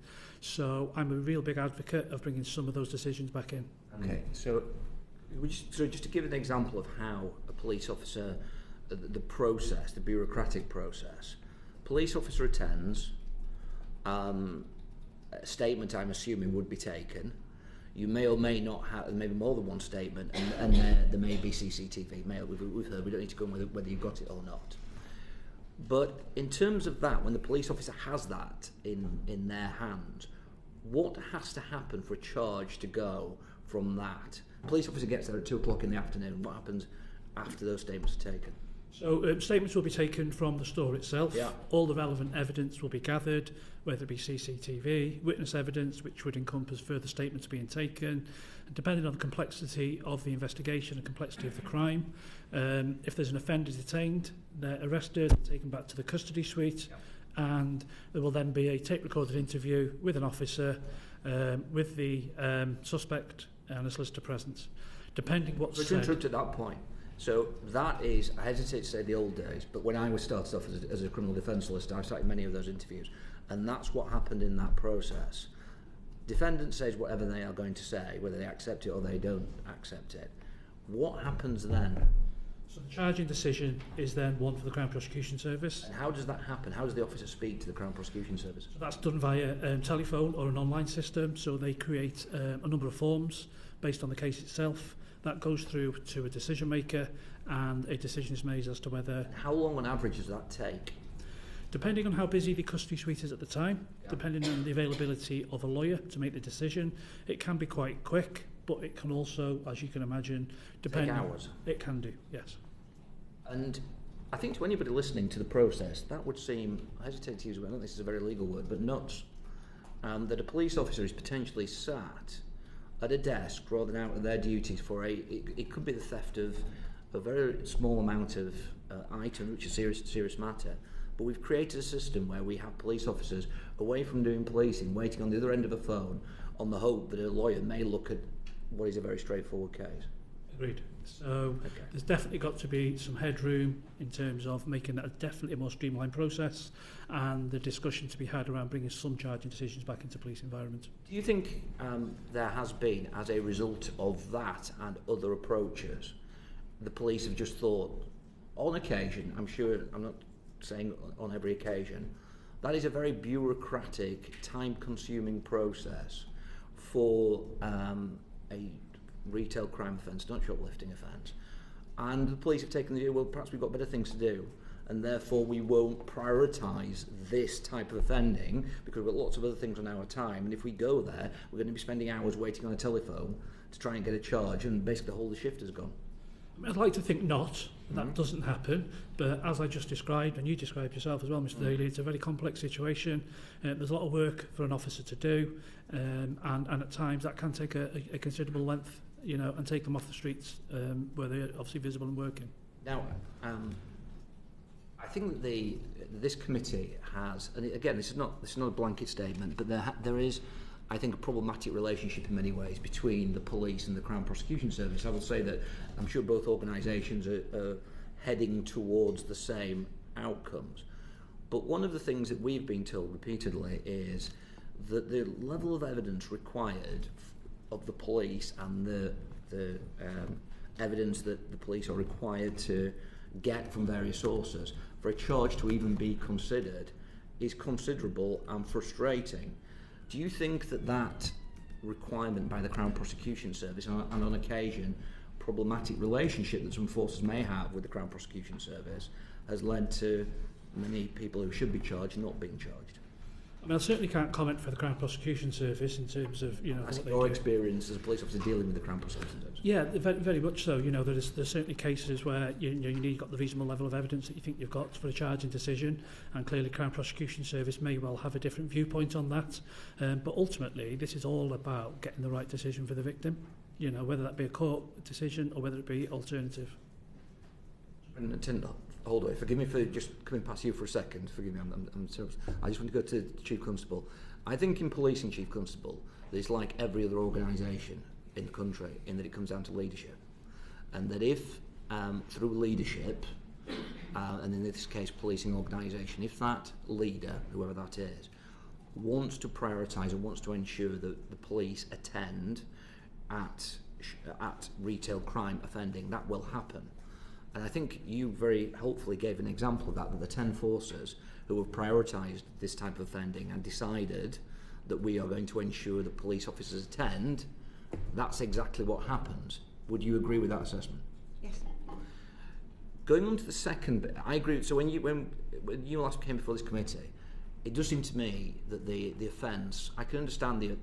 So I'm a real big advocate of bringing some of those decisions back in.
Okay, so just to give an example of how a police officer, the process, the bureaucratic process, police officer attends, a statement I'm assuming would be taken. You may or may not have maybe more than one statement, and there may be CCTV. We've heard, we don't need to go on whether you got it or not. But in terms of that, when the police officer has that in their hands, what has to happen for a charge to go from that? Police officer gets there at 2 o'clock in the afternoon. What happens after those statements are taken?
So statements will be taken from the store itself.
Yeah.
All the relevant evidence will be gathered, whether it be CCTV, witness evidence, which would encompass further statements being taken. And depending on the complexity of the investigation and complexity of the crime, if there's an offender detained, they're arrested, taken back to the custody suite, and there will then be a tape-recorded interview with an officer, with the suspect and a solicitor present, depending what's said.
To interrupt at that point. So that is, I hesitate to say the old days, but when I was started off as a criminal defence solicitor, I sat in many of those interviews, and that's what happened in that process. Defendant says whatever they are going to say, whether they accept it or they don't accept it. What happens then?
So the charging decision is then one for the Crown Prosecution Service.
And how does that happen? How does the officer speak to the Crown Prosecution Service?
So that's done via telephone or an online system, so they create a number of forms based on the case itself. That goes through to a decision maker, and a decision is made as to whether...
How long on average does that take?
Depending on how busy the custody suite is at the time, depending on the availability of a lawyer to make the decision, it can be quite quick, but it can also, as you can imagine, depend...
Take hours?
It can do, yes.
And I think to anybody listening to the process, that would seem, I hesitate to use, I don't think this is a very legal word, but nuts, that a police officer is potentially sat at a desk rather than out of their duties for it could be the theft of a very small amount of items, which is a serious matter. But we've created a system where we have police officers away from doing policing, waiting on the other end of a phone on the hope that a lawyer may look at what is a very straightforward case.
Agreed. So there's definitely got to be some headroom in terms of making that definitely a more streamlined process, and the discussion to be had around bringing some charging decisions back into police environment.
Do you think there has been, as a result of that and other approaches, the police have just thought, on occasion, I'm sure, I'm not saying on every occasion, that is a very bureaucratic, time-consuming process for a retail crime offence, not shoplifting offence, and the police have taken the view, well, perhaps we've got better things to do, and therefore we won't prioritise this type of offending because we've got lots of other things on our time, and if we go there, we're going to be spending hours waiting on a telephone to try and get a charge, and basically the whole of the shift has gone.
I'd like to think not, that doesn't happen, but as I just described, and you described yourself as well, Mr. Daly, it's a very complex situation. There's a lot of work for an officer to do, and at times that can take a considerable length, you know, and take them off the streets where they're obviously visible and working.
Now, I think that this committee has, and again, this is not a blanket statement, but there is, I think, a problematic relationship in many ways between the police and the Crown Prosecution Service. I would say that I'm sure both organisations are heading towards the same outcomes. But one of the things that we've been told repeatedly is that the level of evidence required of the police and the evidence that the police are required to get from various sources for a charge to even be considered is considerable and frustrating. Do you think that requirement by the Crown Prosecution Service, and on occasion problematic relationship that some forces may have with the Crown Prosecution Service, has led to many people who should be charged not being charged?
I mean, I certainly can't comment for the Crown Prosecution Service in terms of,
what your experience as a police officer dealing with the Crown Prosecution Service.
Yeah, very, very much so. There's certainly cases where you've got the reasonable level of evidence that you think you've got for a charging decision, and clearly Crown Prosecution Service may well have a different viewpoint on that. But ultimately, this is all about getting the right decision for the victim. Whether that be a court decision or whether it be alternative.
Holdaway, forgive me for just coming past you for a second. Forgive me, I'm serious. I just want to go to Chief Constable. I think in policing, Chief Constable, that it's like every other organisation in the country, in that it comes down to leadership. And that if, through leadership, and in this case, policing organisation, if that leader, whoever that is, wants to prioritise and wants to ensure that the police attend at retail crime offending, that will happen. And I think you very helpfully gave an example of that the 10 forces who have prioritised this type of offending and decided that we are going to ensure that police officers attend, that's exactly what happens. Would you agree with that assessment?
Yes.
Going on to the second bit, I agree. So when you last came before this committee, it does seem to me that the offence, I can understand the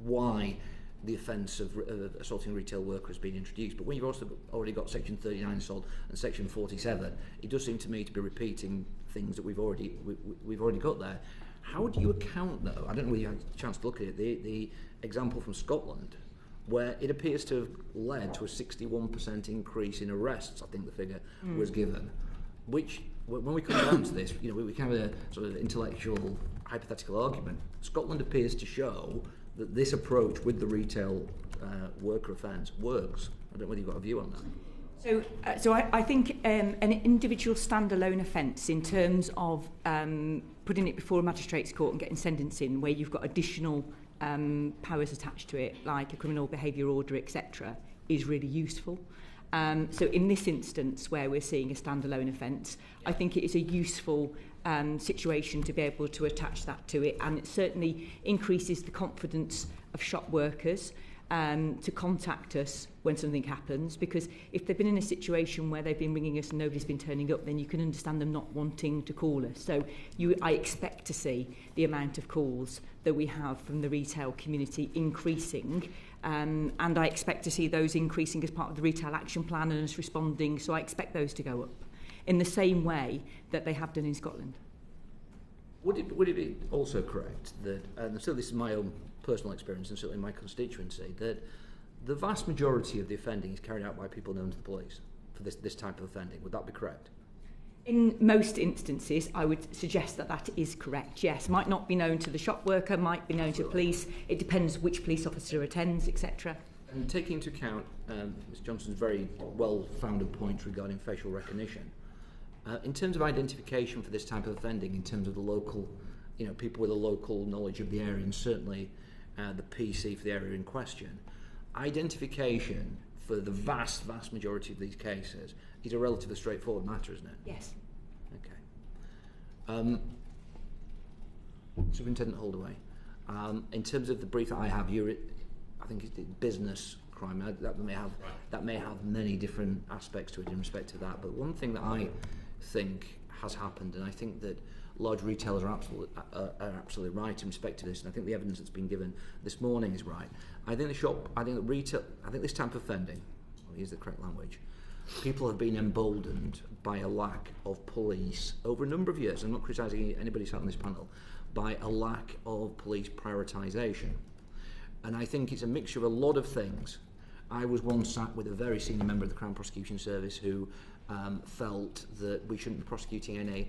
why the offence of assaulting a retail worker has been introduced, but when you've also already got Section 39 assault and Section 47, it does seem to me to be repeating things that we've already got there. How do you account, though? I don't know whether you had a chance to look at it. The example from Scotland, where it appears to have led to a 61% increase in arrests. I think the figure was given, which, when we come down to this, we can have a sort of intellectual hypothetical argument. Scotland appears to show that this approach with the retail worker offence works. I don't know whether you've got a view on that.
So I think an individual standalone offence in terms of putting it before a magistrate's court and getting sentencing, where you've got additional powers attached to it, like a criminal behaviour order, etc., is really useful. So in this instance, where we're seeing a standalone offence, I think it is a useful situation to be able to attach that to it, and it certainly increases the confidence of shop workers to contact us when something happens, because if they've been in a situation where they've been ringing us and nobody's been turning up, then you can understand them not wanting to call us. So I expect to see the amount of calls that we have from the retail community increasing, and I expect to see those increasing as part of the retail action plan and us responding, so I expect those to go up in the same way that they have done in Scotland.
Would it be also correct that, and so this is my own personal experience and certainly my constituency, that the vast majority of the offending is carried out by people known to the police for this type of offending? Would that be correct?
In most instances, I would suggest that is correct, yes. Might not be known to the shop worker, might be known to police. It depends which police officer attends, etc.
And taking into account Ms Johnson's very well-founded point regarding facial recognition, in terms of identification for this type of offending, in terms of the local, people with a local knowledge of the area, and certainly the PC for the area in question, identification for the vast majority of these cases is a relatively straightforward matter, isn't it?
Yes.
Okay. Superintendent Holdaway, in terms of the brief that I have, I think it's business crime. That may have many different aspects to it in respect to that. But one thing that I think has happened, and I think that large retailers are absolutely right in respect to this, and I think the evidence that's been given this morning is right. I think this type of offending, I'll use the correct language, people have been emboldened by a lack of police over a number of years. I'm not criticising anybody sat on this panel, by a lack of police prioritisation. And I think it's a mixture of a lot of things. I was once sat with a very senior member of the Crown Prosecution Service who felt that we shouldn't be prosecuting any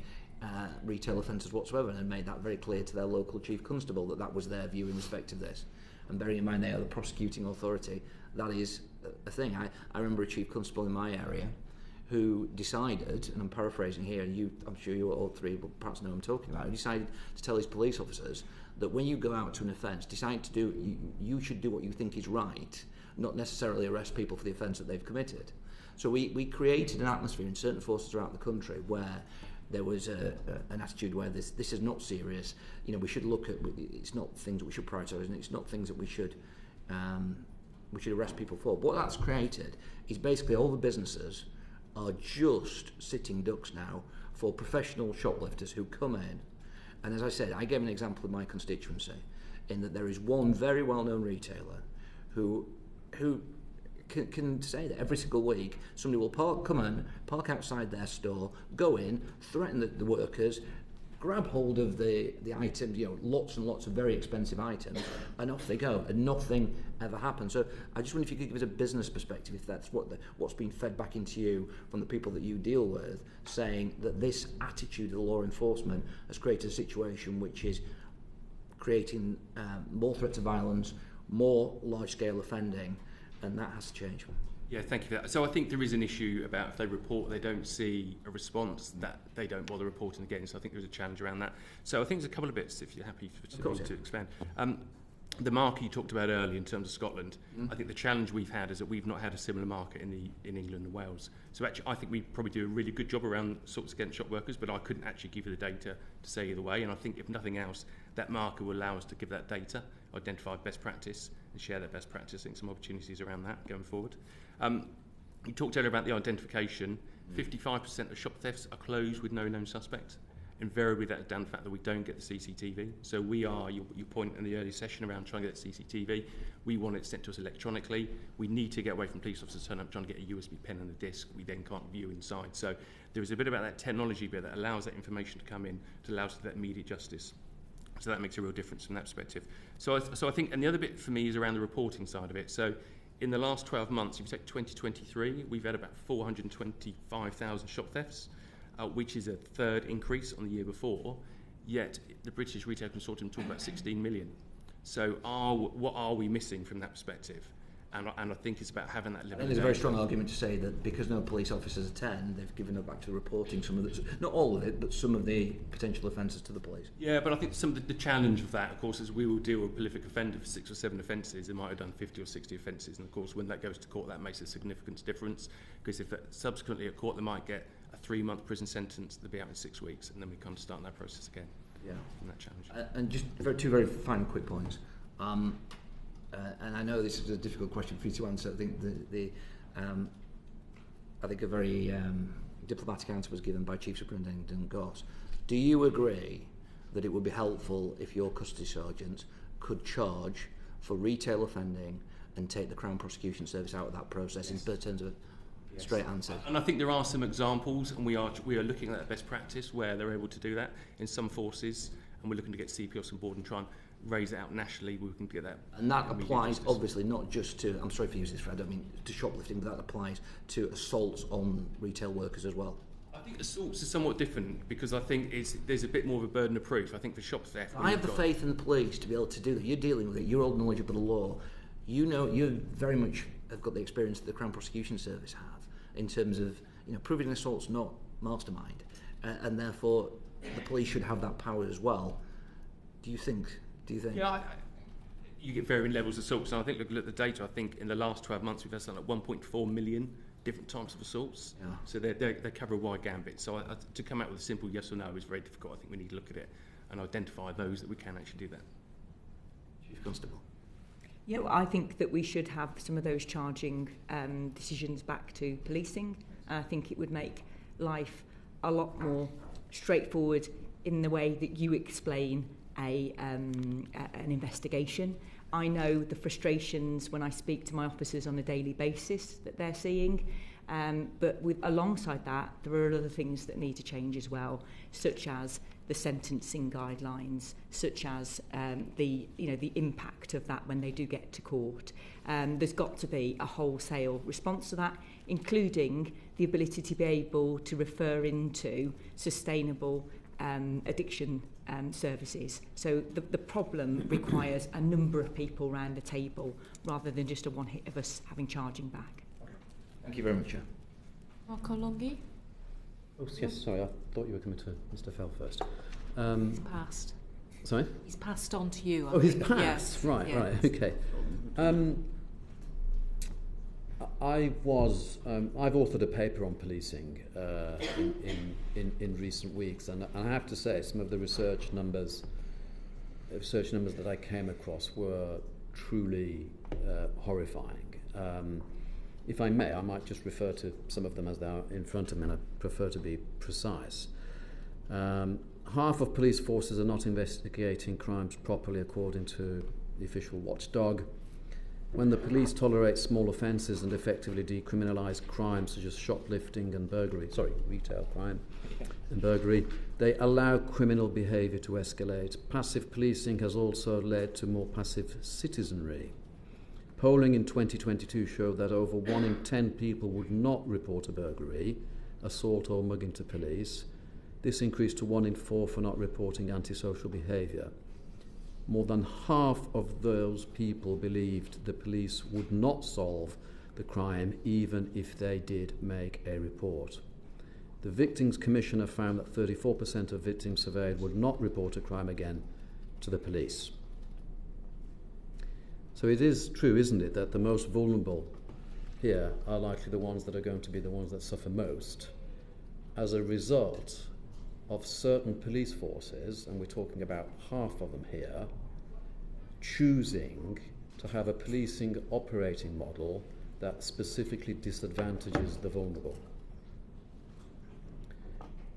retail offences whatsoever, and made that very clear to their local Chief Constable that was their view in respect of this. And bearing in mind they are the prosecuting authority, that is a thing. I remember a Chief Constable in my area who decided, and I'm paraphrasing here, and I'm sure you all three will perhaps know what I'm talking about, who decided to tell his police officers that when you go out to an offence, you should do what you think is right, not necessarily arrest people for the offence that they've committed. So we created an atmosphere in certain forces throughout the country where there was an attitude where this is not serious. We should look at, it's not things that we should prioritise, and it's not things that we should arrest people for. But what that's created is basically all the businesses are just sitting ducks now for professional shoplifters who come in. And as I said, I gave an example of my constituency in that there is one very well-known retailer who can say that every single week somebody will park outside their store, go in, threaten the workers, grab hold of the items, lots and lots of very expensive items, and off they go, and nothing ever happens. So I just wonder if you could give us a business perspective, if that's what's been fed back into you from the people that you deal with, saying that this attitude of law enforcement has created a situation which is creating more threats of violence, more large-scale offending, and that has to change.
Yeah, thank you for that. So I think there is an issue about if they report, they don't see a response, that they don't bother reporting again. So I think there's a challenge around that. So I think there's a couple of bits, if you're happy to expand. The market you talked about earlier in terms of Scotland, I think the challenge we've had is that we've not had a similar market in England and Wales. So actually, I think we probably do a really good job around assaults against shop workers, but I couldn't actually give you the data to say either way. And I think if nothing else, that market will allow us to give that data, identify best practice, and share that best practice. I think some opportunities around that going forward. You talked earlier about the identification. 55% of shop thefts are closed with no known suspect. Invariably, that's down to the fact that we don't get the CCTV. So we are, your point in the early session around trying to get the CCTV, we want it sent to us electronically. We need to get away from police officers turning up trying to get a USB pen and a disc. We then can't view inside. So there is a bit about that technology bit that allows that information to come in, to allow us to that immediate justice. So that makes a real difference from that perspective. So I think, and the other bit for me is around the reporting side of it. So in the last 12 months, if you take 2023, we've had about 425,000 shop thefts, which is a third increase on the year before, yet the British Retail Consortium talk about 16 million. So what are we missing from that perspective? And I think it's about having that level.
And there's a very strong argument to say that because no police officers attend, they've given up back to reporting some of the, not all of it, but some of the potential offences to the police.
Yeah, but I think some of the challenge of that, of course, is we will deal with a prolific offender for 6 or 7 offences. They might have done 50 or 60 offences, and of course, when that goes to court, that makes a significant difference. Because if subsequently at court, they might get a 3-month prison sentence, they'll be out in 6 weeks, and then we kind of start that process again.
Yeah,
from that challenge.
And just two very final quick points. And I know this is a difficult question for you to answer. I think I think a very diplomatic answer was given by Chief Superintendent Goss. Do you agree that it would be helpful if your custody sergeants could charge for retail offending and take the Crown Prosecution Service out of that process? Yes. In terms of a straight answer? And
I think there are some examples, and we are looking at that best practice where they're able to do that in some forces, and we're looking to get CPOs on board and try and raise it out nationally. We can get that.
And that applies obviously not just to, I'm sorry for using this phrase, I don't mean to shoplifting, but that applies to assaults on retail workers as well.
I think assaults are somewhat different because I think there's a bit more of a burden of proof. I think for shop theft,
I have the faith in the police to be able to do that. You're dealing with it, you're all knowledgeable of the law. You know, you very much have got the experience that the Crown Prosecution Service have in terms of, proving an assault's not mastermind, and therefore the police should have that power as well. Do you think?
Yeah, you get varying levels of assaults. And I think, looking at the data, I think in the last 12 months we've had something like 1.4 million different types of assaults. Yeah. So they cover a wide gambit. So to come out with a simple yes or no is very difficult. I think we need to look at it and identify those that we can actually do that.
Chief Constable.
Yeah, well, I think that we should have some of those charging decisions back to policing. I think it would make life a lot more straightforward in the way that you explain an investigation. I know the frustrations when I speak to my officers on a daily basis that they're seeing, but alongside that, there are other things that need to change as well, such as the sentencing guidelines, such as the impact of that when they do get to court. There's got to be a wholesale response to that, including the ability to be able to refer into sustainable addiction services. So the problem requires a number of people around the table rather than just a one hit of us having charging back.
Okay. Thank you very much, Chair.
Marco Longhi?
Oh, yes, sorry, I thought you were coming to Mr. Fell first.
He's passed.
Sorry?
He's passed on to you.
Oh, he's
think.
passed?
Yes.
Right,
yes.
right, okay. I've authored a paper on policing in recent weeks, and I have to say some of the research numbers that I came across were truly horrifying. If I may, I might just refer to some of them as they are in front of me, and I prefer to be precise. Half of police forces are not investigating crimes properly according to the official watchdog. When the police tolerate small offences and effectively decriminalise crimes such as shoplifting and retail crime and burglary, they allow criminal behaviour to escalate. Passive policing has also led to more passive citizenry. Polling in 2022 showed that over 1 in 10 people would not report a burglary, assault or mugging to police. This increased to 1 in 4 for not reporting antisocial behaviour. More than half of those people believed the police would not solve the crime even if they did make a report. The Victims Commissioner found that 34% of victims surveyed would not report a crime again to the police. So it is true, isn't it, that the most vulnerable here are likely the ones that are going to be the ones that suffer most as a result of certain police forces, and we're talking about half of them here, choosing to have a policing operating model that specifically disadvantages the vulnerable.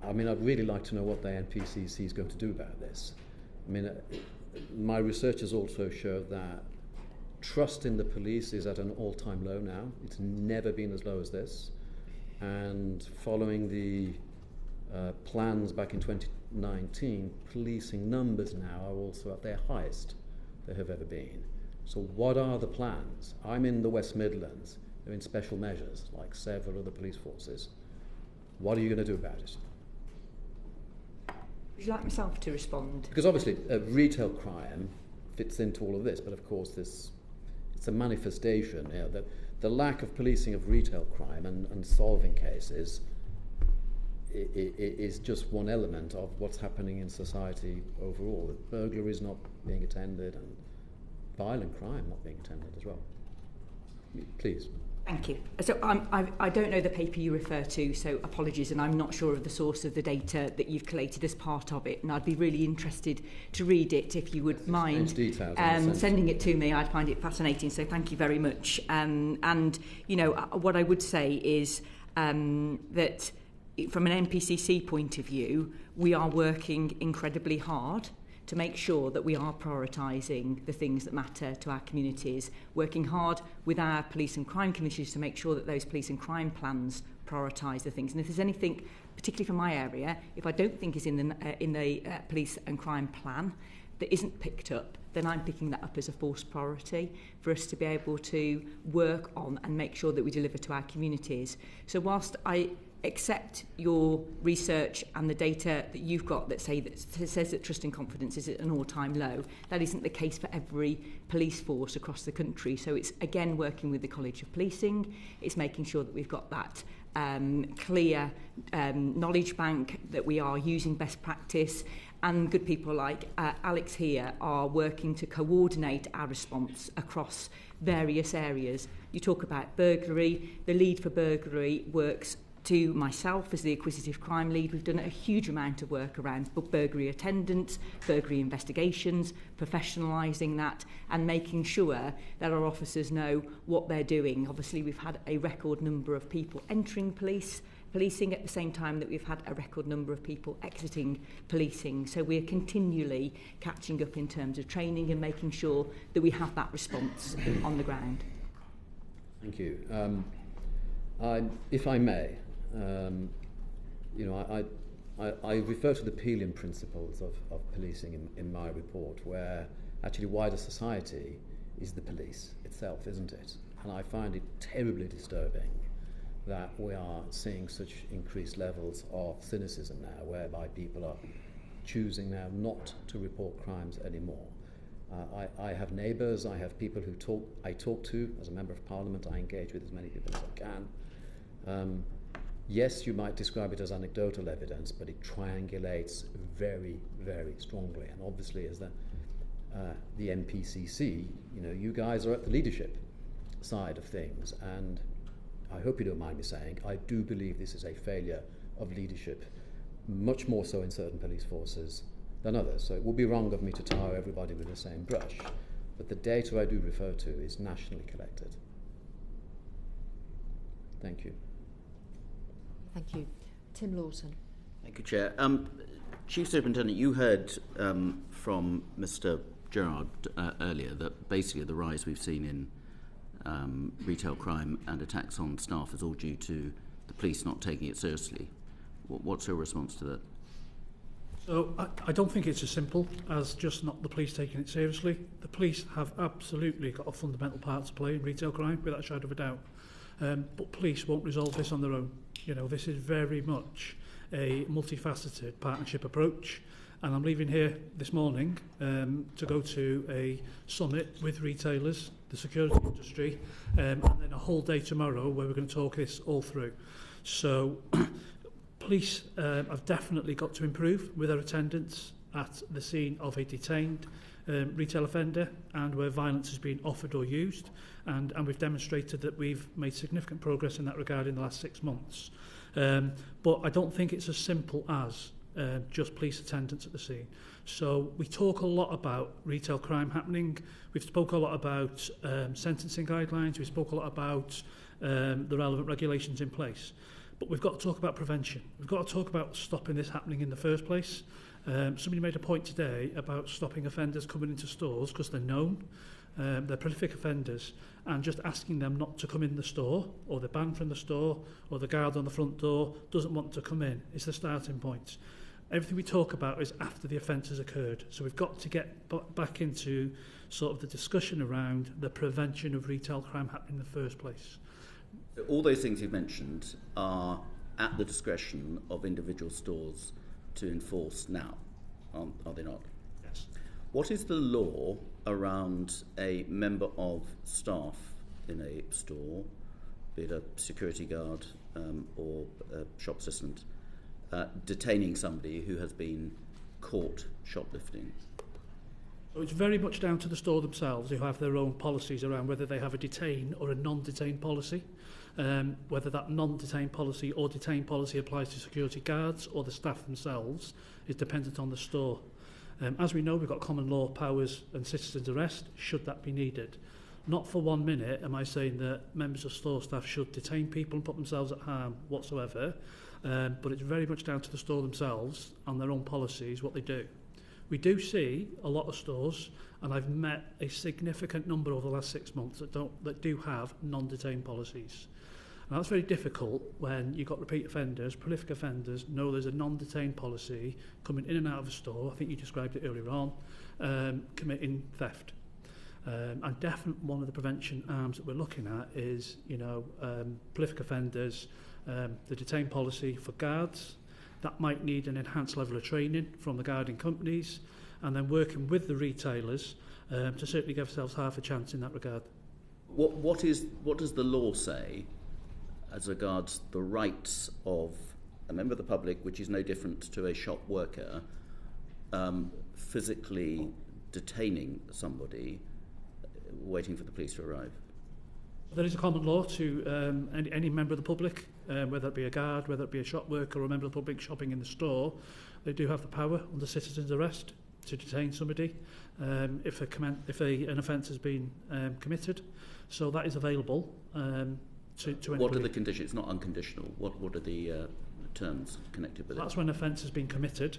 I mean, I'd really like to know what the NPCC is going to do about this. I mean, my research has also showed that trust in the police is at an all-time low now. It's never been as low as this. And following the plans back in 2019, policing numbers now are also at their highest they have ever been. So what are the plans? I'm in the West Midlands. They're in special measures, like several other police forces. What are you going to do about it?
Would you like myself to respond?
Because obviously retail crime fits into all of this, but of course it's a manifestation. You know, the lack of policing of retail crime and solving cases is just one element of what's happening in society overall. Burglaries not being attended and violent crime not being attended as well. Please.
Thank you. So I don't know the paper you refer to, so apologies, and I'm not sure of the source of the data that you've collated as part of it, and I'd be really interested to read it if you would mind sending it to me. I'd find it fascinating, so thank you very much. And, you know, what I would say is that from an NPCC point of view, we are working incredibly hard to make sure that we are prioritising the things that matter to our communities, working hard with our police and crime commissioners to make sure that those police and crime plans prioritise the things. And if there's anything, particularly from my area, if I don't think is in the police and crime plan that isn't picked up, then I'm picking that up as a forced priority for us to be able to work on and make sure that we deliver to our communities. So whilst I accept your research and the data that you've got that says that trust and confidence is at an all-time low, that isn't the case for every police force across the country. So it's again working with the College of Policing, it's making sure that we've got that clear knowledge bank, that we are using best practice, and good people like Alex here are working to coordinate our response across various areas. You talk about burglary. The lead for burglary works to myself as the acquisitive crime lead. We've done a huge amount of work around burglary attendance, burglary investigations, professionalising that and making sure that our officers know what they're doing. Obviously, we've had a record number of people entering policing at the same time that we've had a record number of people exiting policing. So we're continually catching up in terms of training and making sure that we have that response on the ground.
Thank you. If I may, you know, I refer to the Peelian principles of policing in my report, where actually wider society is the police itself, isn't it? And I find it terribly disturbing that we are seeing such increased levels of cynicism now, whereby people are choosing now not to report crimes anymore. I have neighbours, I have people who I talk to as a Member of Parliament, I engage with as many people as I can. yes, you might describe it as anecdotal evidence, but it triangulates very, very strongly. And obviously, as the NPCC, you guys are at the leadership side of things, and I hope you don't mind me saying, I do believe this is a failure of leadership, much more so in certain police forces than others. So it would be wrong of me to tar everybody with the same brush, but the data I do refer to is nationally collected. Thank you.
Thank you. Tim Lawson.
Thank you, Chair. Chief Superintendent, you heard from Mr. Gerard earlier that basically the rise we've seen in retail crime and attacks on staff is all due to the police not taking it seriously. What's your response to that?
So I don't think it's as simple as just not the police taking it seriously. The police have absolutely got a fundamental part to play in retail crime, without a shadow of a doubt. But police won't resolve this on their own. This is very much a multifaceted partnership approach. And I'm leaving here this morning to go to a summit with retailers, the security industry, and then a whole day tomorrow where we're going to talk this all through. So police have definitely got to improve with their attendance at the scene of a detained retail offender and where violence has been offered or used. And we've demonstrated that we've made significant progress in that regard in the last 6 months. But I don't think it's as simple as just police attendance at the scene. So we talk a lot about retail crime happening. We've spoke a lot about sentencing guidelines. We spoke a lot about the relevant regulations in place. But we've got to talk about prevention. We've got to talk about stopping this happening in the first place. Somebody made a point today about stopping offenders coming into stores because they're known, they're prolific offenders, and just asking them not to come in the store, or they're banned from the store, or the guard on the front door doesn't want to come in, is the starting point. Everything we talk about is after the offence has occurred. So we've got to get back into sort of the discussion around the prevention of retail crime happening in the first place.
All those things you've mentioned are at the discretion of individual stores to enforce now, are they not?
Yes.
What is the law around a member of staff in a store, be it a security guard or a shop assistant, detaining somebody who has been caught shoplifting?
So it's very much down to the store themselves, who have their own policies around whether they have a detain or a non-detain policy. Whether that non-detain policy or detain policy applies to security guards or the staff themselves is dependent on the store. As we know, we've got common law powers and citizens' arrest, should that be needed. Not for 1 minute am I saying that members of store staff should detain people and put themselves at harm whatsoever, but it's very much down to the store themselves and their own policies, what they do. We do see a lot of stores, and I've met a significant number over the last 6 months that do have non-detain policies. And that's very difficult when you've got repeat offenders, prolific offenders, know there's a non-detain policy coming in and out of a store, I think you described it earlier on, committing theft. And definitely one of the prevention arms that we're looking at is, prolific offenders, the detain policy for guards. That might need an enhanced level of training from the guarding companies, and then working with the retailers to certainly give ourselves half a chance in that regard.
What does the law say as regards the rights of a member of the public, which is no different to a shop worker, physically detaining somebody waiting for the police to arrive?
There is a common law to any member of the public, whether it be a guard, whether it be a shop worker or a member of the public shopping in the store. They do have the power under citizen's arrest to detain somebody if an offence has been committed. So that is available to anybody.
What are the conditions? It's not unconditional. What are the terms connected with it?
That's when an offence has been committed.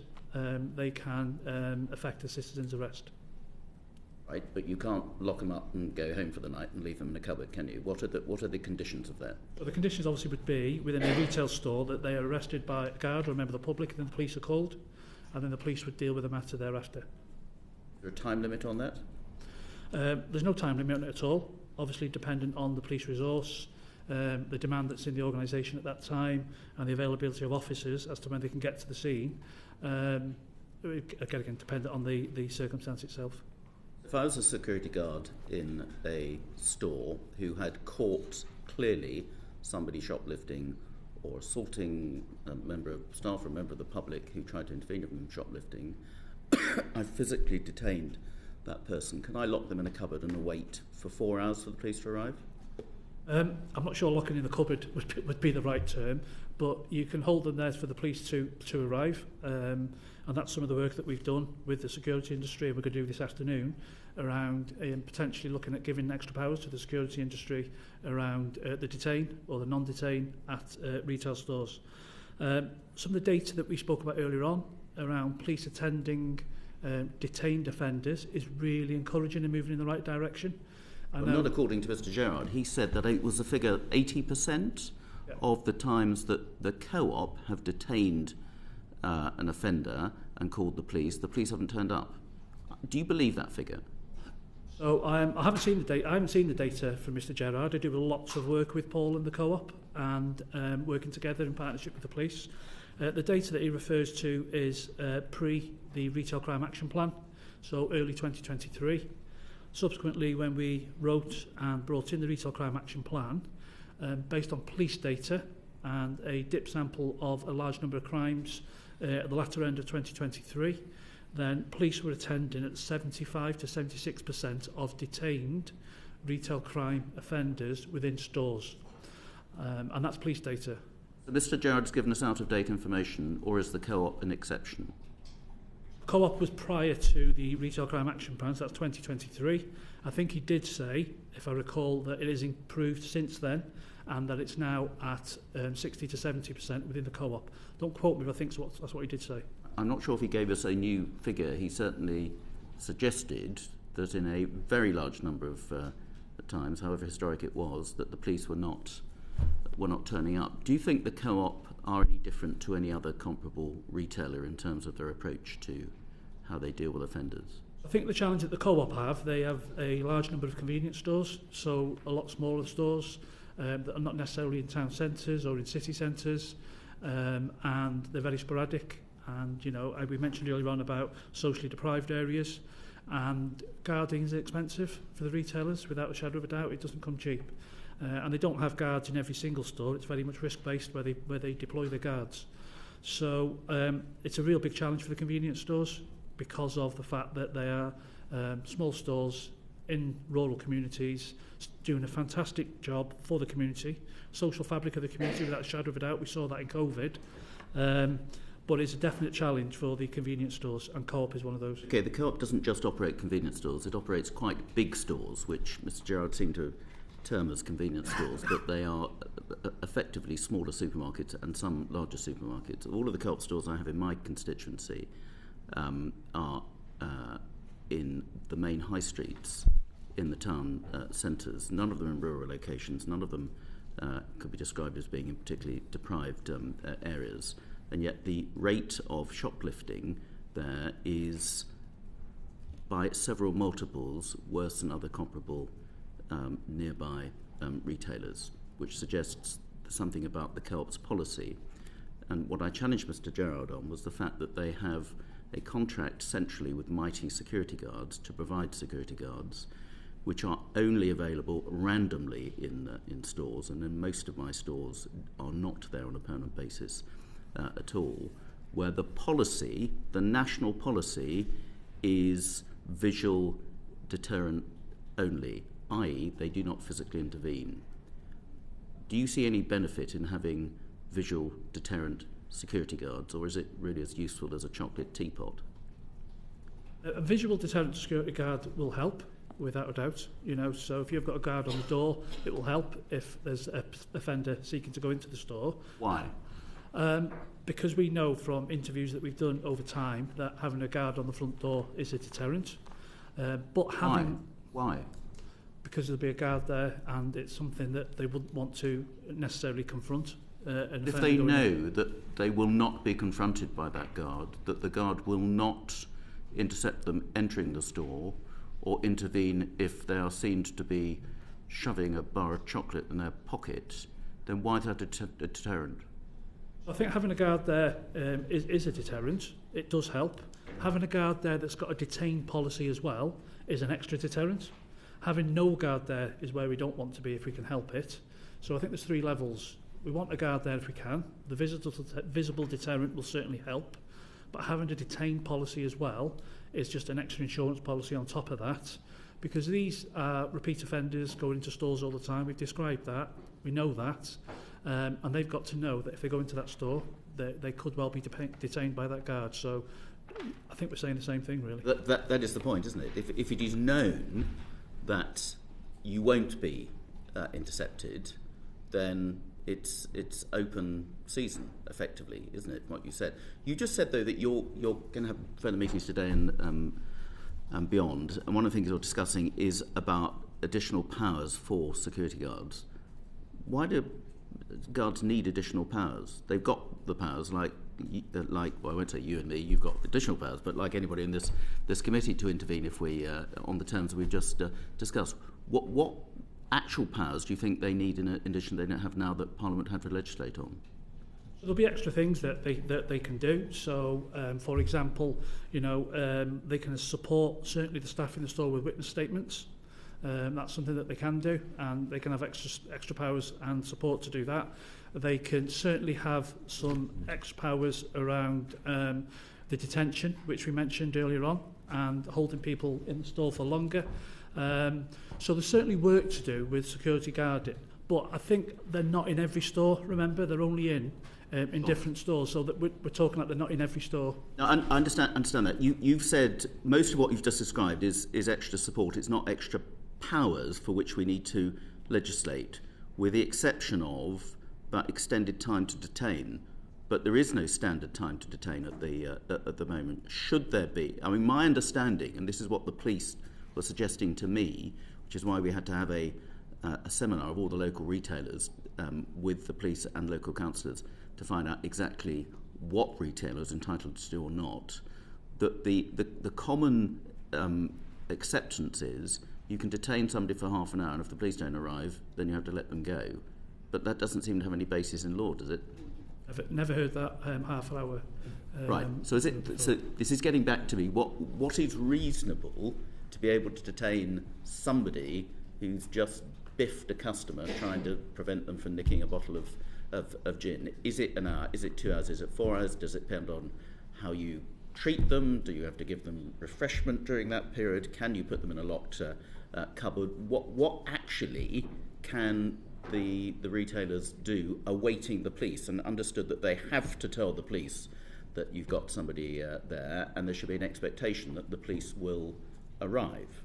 They can affect a citizen's arrest.
Right, but you can't lock them up and go home for the night and leave them in a cupboard, can you? What are the conditions of that? Well,
the conditions obviously would be within a retail store that they are arrested by a guard or a member of the public, and then the police are called, and then the police would deal with the matter thereafter.
Is there a time limit on that?
There's no time limit on it at all. Obviously dependent on the police resource, the demand that's in the organisation at that time, and the availability of officers as to when they can get to the scene. Again, dependent on the circumstance itself.
If I was a security guard in a store who had caught clearly somebody shoplifting or assaulting a member of staff or a member of the public who tried to intervene in shoplifting, I physically detained that person. Can I lock them in a cupboard and wait for 4 hours for the police to arrive?
I'm not sure locking in the cupboard would be the right term, but you can hold them there for the police to arrive, and that's some of the work that we've done with the security industry, and we're going to do this afternoon around potentially looking at giving extra powers to the security industry around the detain or the non-detain at retail stores. Some of the data that we spoke about earlier on around police attending detained offenders is really encouraging and moving in the right direction.
Well, not according to Mr Gerrard. He said that it was a figure 80% of the times that the Co-op have detained an offender and called the police haven't turned up. Do you believe that figure?
So I haven't seen the data. I haven't seen the data from Mr Gerrard. I do lots of work with Paul and the Co-op, and working together in partnership with the police. The data that he refers to is pre the Retail Crime Action Plan, so early 2023. Subsequently, when we wrote and brought in the Retail Crime Action Plan, based on police data and a dip sample of a large number of crimes at the latter end of 2023, then police were attending at 75 to 76% of detained retail crime offenders within stores. And that's police data.
So Mr Gerrard's given us out-of-date information, or is the Co-op an exception?
Co-op was prior to the Retail Crime Action Plan, so that's 2023. I think he did say, if I recall, that it has improved since then and that it's now at 60 to 70% within the Co-op. Don't quote me if I think that's what he did say.
I'm not sure if he gave us a new figure. He certainly suggested that in a very large number of times, however historic it was, that the police were not turning up. Do you think the Co-op are any different to any other comparable retailer in terms of their approach to how they deal with offenders?
I think the challenge that the Co-op they have a large number of convenience stores, so a lot smaller stores that are not necessarily in town centres or in city centres, and they're very sporadic. And, you know, we mentioned earlier on about socially deprived areas, and guarding is expensive for the retailers, without a shadow of a doubt. It doesn't come cheap. And they don't have guards in every single store. It's very much risk-based where they deploy their guards. So it's a real big challenge for the convenience stores because of the fact that they are small stores in rural communities doing a fantastic job for the community, social fabric of the community without a shadow of a doubt. We saw that in COVID. But it's a definite challenge for the convenience stores, and Co-op is one of those.
Okay, the Co-op doesn't just operate convenience stores, it operates quite big stores, which Mr Gerrard seemed to term as convenience stores, but they are effectively smaller supermarkets and some larger supermarkets. All of the Co-op stores I have in my constituency are in the main high streets in the town centres. None of them in rural locations, none of them could be described as being in particularly deprived areas. And yet the rate of shoplifting there is by several multiples worse than other comparable nearby retailers, which suggests something about the Co-op's policy. And what I challenged Mr Gerrard on was the fact that they have a contract centrally with Mighty security guards to provide security guards, which are only available randomly in stores, and then most of my stores are not there on a permanent basis at all, where the policy, the national policy, is visual deterrent only, i.e. they do not physically intervene. Do you see any benefit in having visual deterrent security guards, or is it really as useful as a chocolate teapot?
A visual deterrent security guard will help, without a doubt. You know, so if you've got a guard on the door, it will help if there's an offender seeking to go into the store.
Why?
Because we know from interviews that we've done over time that having a guard on the front door is a deterrent. But having
Why?
Because there'll be a guard there, and it's something that they wouldn't want to necessarily confront.
If they know that they will not be confronted by that guard, that the guard will not intercept them entering the store or intervene if they are seen to be shoving a bar of chocolate in their pocket, then why is that a deterrent?
I think having a guard there is a deterrent. It does help. Having a guard there that's got a detain policy as well is an extra deterrent. Having no guard there is where we don't want to be if we can help it. So I think there's three levels We want a guard there if we can. The visible deterrent will certainly help, but having a detained policy as well is just an extra insurance policy on top of that, because these are repeat offenders going into stores all the time. We've described that, we know that, and they've got to know that if they go into that store, they could well be detained by that guard. So I think we're saying the same thing, really.
That is the point, isn't it? If it is known that you won't be intercepted, then it's open season, effectively, isn't it, what you said? You just said, though, that you're going to have further meetings today and beyond, and one of the things you're discussing is about additional powers for security guards. Why do guards need additional powers? They've got the powers, like well, I won't say you and me, you've got additional powers, but like anybody in this committee to intervene if we, on the terms we've just discussed. What actual powers do you think they need in addition they don't have now that Parliament had to legislate on?
So there'll be extra things that they can do. So, for example, they can support certainly the staff in the store with witness statements. That's something that they can do, and they can have extra powers and support to do that. They can certainly have some extra powers around the detention, which we mentioned earlier on, and holding people in the store for longer. So there's certainly work to do with security guarding, but I think they're not in every store. Remember, they're only in different stores, so that we're talking like they're not in every store.
No, I understand that. You've said most of what you've just described is extra support. It's not extra powers for which we need to legislate, with the exception of that extended time to detain. But there is no standard time to detain at the moment. Should there be? I mean, my understanding, and this is what the police were suggesting to me, which is why we had to have a seminar of all the local retailers with the police and local councillors to find out exactly what retailers are entitled to do or not. That the common acceptance is you can detain somebody for half an hour, and if the police don't arrive, then you have to let them go. But that doesn't seem to have any basis in law, does it?
I've never heard that half hour.
Right. So is it? So this is getting back to me. What is reasonable to be able to detain somebody who's just biffed a customer trying to prevent them from nicking a bottle of gin? Is it an hour? Is it 2 hours? Is it 4 hours? Does it depend on how you treat them? Do you have to give them refreshment during that period? Can you put them in a locked cupboard? What actually can the retailers do awaiting the police, and understood that they have to tell the police that you've got somebody there, and there should be an expectation that the police will arrive?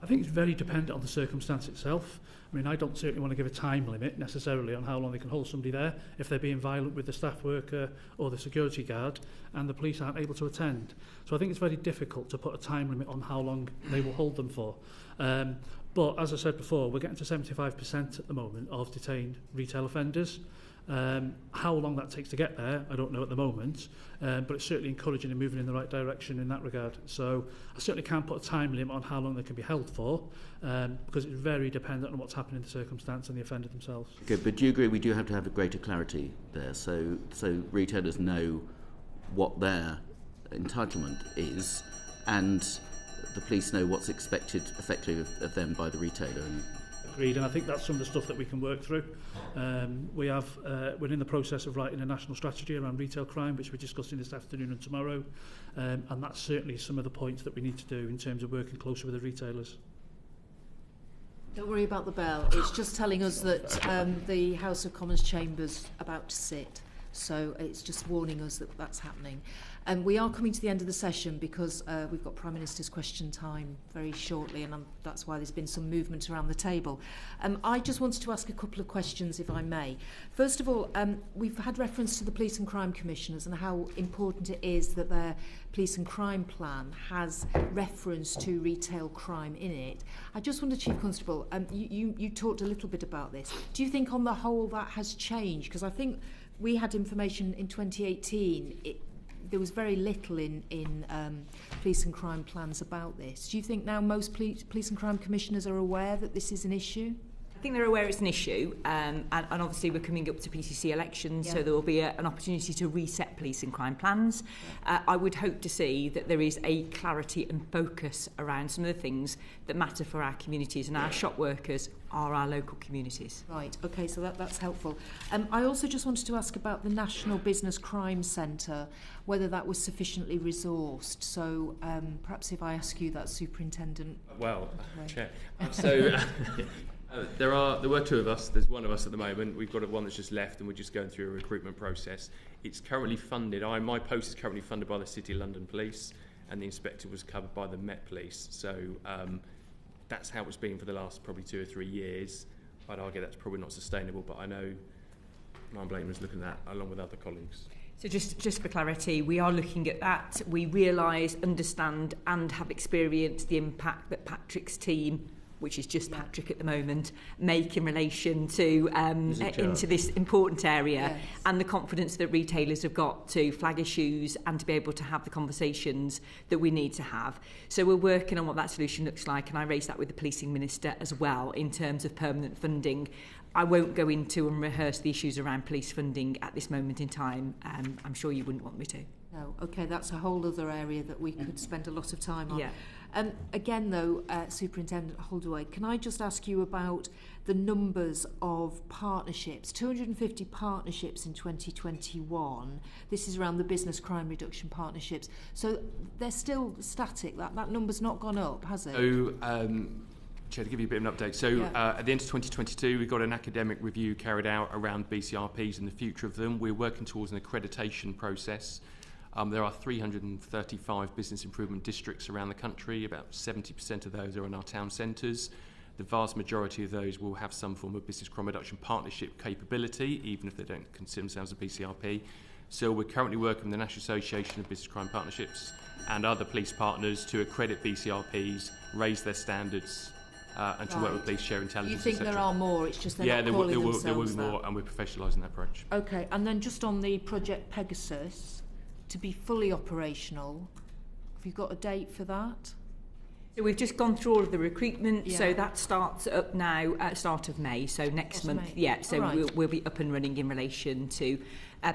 I think it's very dependent on the circumstance itself. I mean, I don't certainly want to give a time limit necessarily on how long they can hold somebody there if they're being violent with the staff worker or the security guard and the police aren't able to attend. So I think it's very difficult to put a time limit on how long they will hold them for. But as I said before, we're getting to 75% at the moment of detained retail offenders. How long that takes to get there, I don't know at the moment, but it's certainly encouraging and moving in the right direction in that regard. So I certainly can't put a time limit on how long they can be held for, because it's very dependent on what's happening in the circumstance and the offender themselves.
Okay, but do you agree we do have to have a greater clarity there, so retailers know what their entitlement is, and the police know what's expected effectively of them by the retailer?
Agreed, and I think that's some of the stuff that we can work through. We're in the process of writing a national strategy around retail crime, which we're discussing this afternoon and tomorrow, and that's certainly some of the points that we need to do in terms of working closer with the retailers.
Don't worry about the bell. It's just telling us that the House of Commons chamber's about to sit. So it's just warning us that that's happening. And we are coming to the end of the session because we've got Prime Minister's question time very shortly, and that's why there's been some movement around the table. I just wanted to ask a couple of questions, if I may. First of all, we've had reference to the Police and Crime Commissioners and how important it is that their Police and Crime Plan has reference to retail crime in it. I just wonder, Chief Constable, you talked a little bit about this. Do you think on the whole that has changed? Because I think we had information in 2018. There was very little in police and crime plans about this. Do you think now most police and crime commissioners are aware that this is an issue?
I think they're aware it's an issue, and obviously we're coming up to PCC elections, so there will be an opportunity to reset police and crime plans. I would hope to see that there is a clarity and focus around some of the things that matter for our communities, and our shop workers are our local communities.
Right, okay, so that's helpful. I also just wanted to ask about the National Business Crime Centre, whether that was sufficiently resourced. So perhaps if I ask you that, Superintendent.
Well, Chair. There were two of us. There's one of us at the moment. We've got one that's just left, and we're just going through a recruitment process. It's currently funded. My post is currently funded by the City of London Police, and the inspector was covered by the Met Police. So that's how it's been for the last probably 2 or 3 years. I'd argue that's probably not sustainable, but I know Ryan Blakeman is looking at that along with other colleagues.
So just for clarity, we are looking at that. We realise, understand and have experienced the impact that Patrick's team, which is just Patrick at the moment, make in relation to into this important area, and the confidence that retailers have got to flag issues and to be able to have the conversations that we need to have. So we're working on what that solution looks like, and I raised that with the Policing Minister as well in terms of permanent funding. I won't go into and rehearse the issues around police funding at this moment in time. I'm sure you wouldn't want me to.
No, okay, that's a whole other area that we could spend a lot of time on. Again, though, Superintendent Holdaway, can I just ask you about the numbers of partnerships? 250 partnerships in 2021. This is around the business crime reduction partnerships. So they're still static. That number's not gone up, has it?
So, Chair, to give you a bit of an update. So at the end of 2022, we got an academic review carried out around BCRPs and the future of them. We're working towards an accreditation process. There are 335 business improvement districts around the country. About 70% of those are in our town centres. The vast majority of those will have some form of business crime reduction partnership capability, even if they don't consider themselves a BCRP. So we're currently working with the National Association of Business Crime Partnerships and other police partners to accredit BCRPs, raise their standards, and to work with police, share intelligence,
You think there are more, it's just they're not calling themselves
there will be more, and we're professionalising that approach.
Okay, and then just on the Project Pegasus, to be fully operational, have you got a date for that?
So we've just gone through all of the recruitment, so that starts up now at start of May, so next month. So we'll be up and running in relation to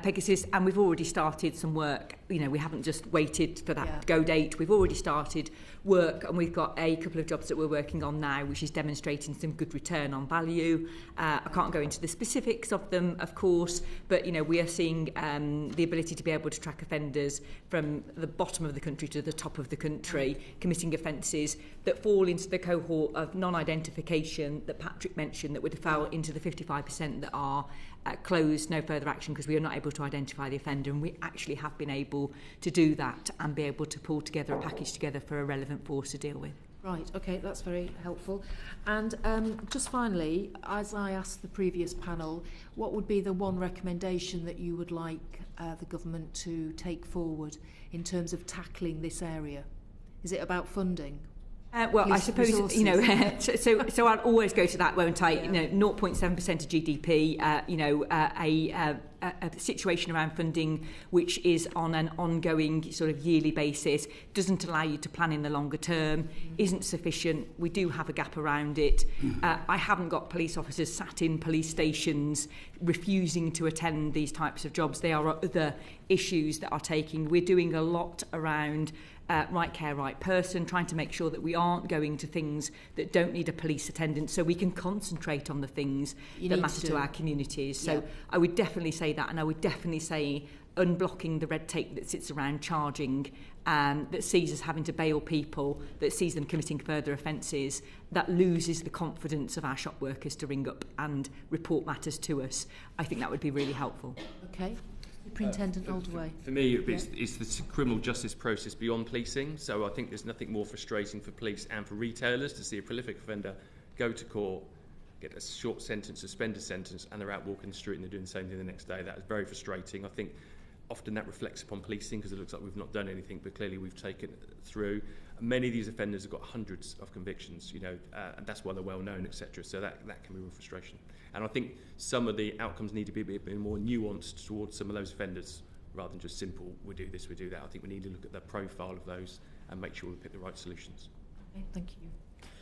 Pegasus, and we've already started some work. You know, we haven't just waited for that go date. We've already started work, and we've got a couple of jobs that we're working on now, which is demonstrating some good return on value. I can't go into the specifics of them, of course, but you know, we are seeing the ability to be able to track offenders from the bottom of the country to the top of the country, committing offences that fall into the cohort of non-identification that Patrick mentioned, that would fall into the 55% that are closed, no further action, because we are not able to identify the offender, and we actually have been able to do that and be able to pull together a package together for a relevant force to deal with.
Right, okay, that's very helpful. And just finally, as I asked the previous panel, what would be the one recommendation that you would like the government to take forward in terms of tackling this area? Is it about funding?
Well, I suppose, resources. You know, so I'll always go to that, won't I? You know, 0.7% of GDP, you know, a situation around funding which is on an ongoing sort of yearly basis, doesn't allow you to plan in the longer term, isn't sufficient. We do have a gap around it. I haven't got police officers sat in police stations refusing to attend these types of jobs. They are other issues that are taking. We're doing a lot around right care, right person, trying to make sure that we aren't going to things that don't need a police attendance, so we can concentrate on the things that matter to our communities. So I would definitely say that, and I would definitely say unblocking the red tape that sits around charging, that sees us having to bail people, that sees them committing further offences, that loses the confidence of our shop workers to ring up and report matters to us. I think that would be really helpful.
Okay. Superintendent Holdaway.
For me, it's the criminal justice process beyond policing. So I think there's nothing more frustrating for police and for retailers to see a prolific offender go to court, get a short sentence, suspend a sentence, and they're out walking the street and they're doing the same thing the next day. That is very frustrating. I think often that reflects upon policing because it looks like we've not done anything, but clearly we've taken it through. Many of these offenders have got hundreds of convictions, you know, and that's why they're well known, etc. So that can be real frustration. And I think some of the outcomes need to be a bit more nuanced towards some of those offenders rather than just simple, we do this, we do that. I think we need to look at the profile of those and make sure we pick the right solutions.
Okay, thank you.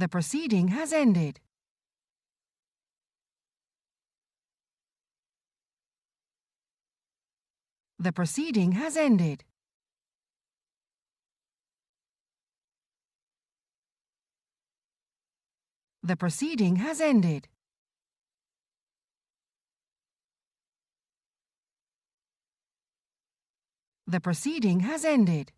The proceeding has ended. The proceeding has ended. The proceeding has ended. The proceeding has ended.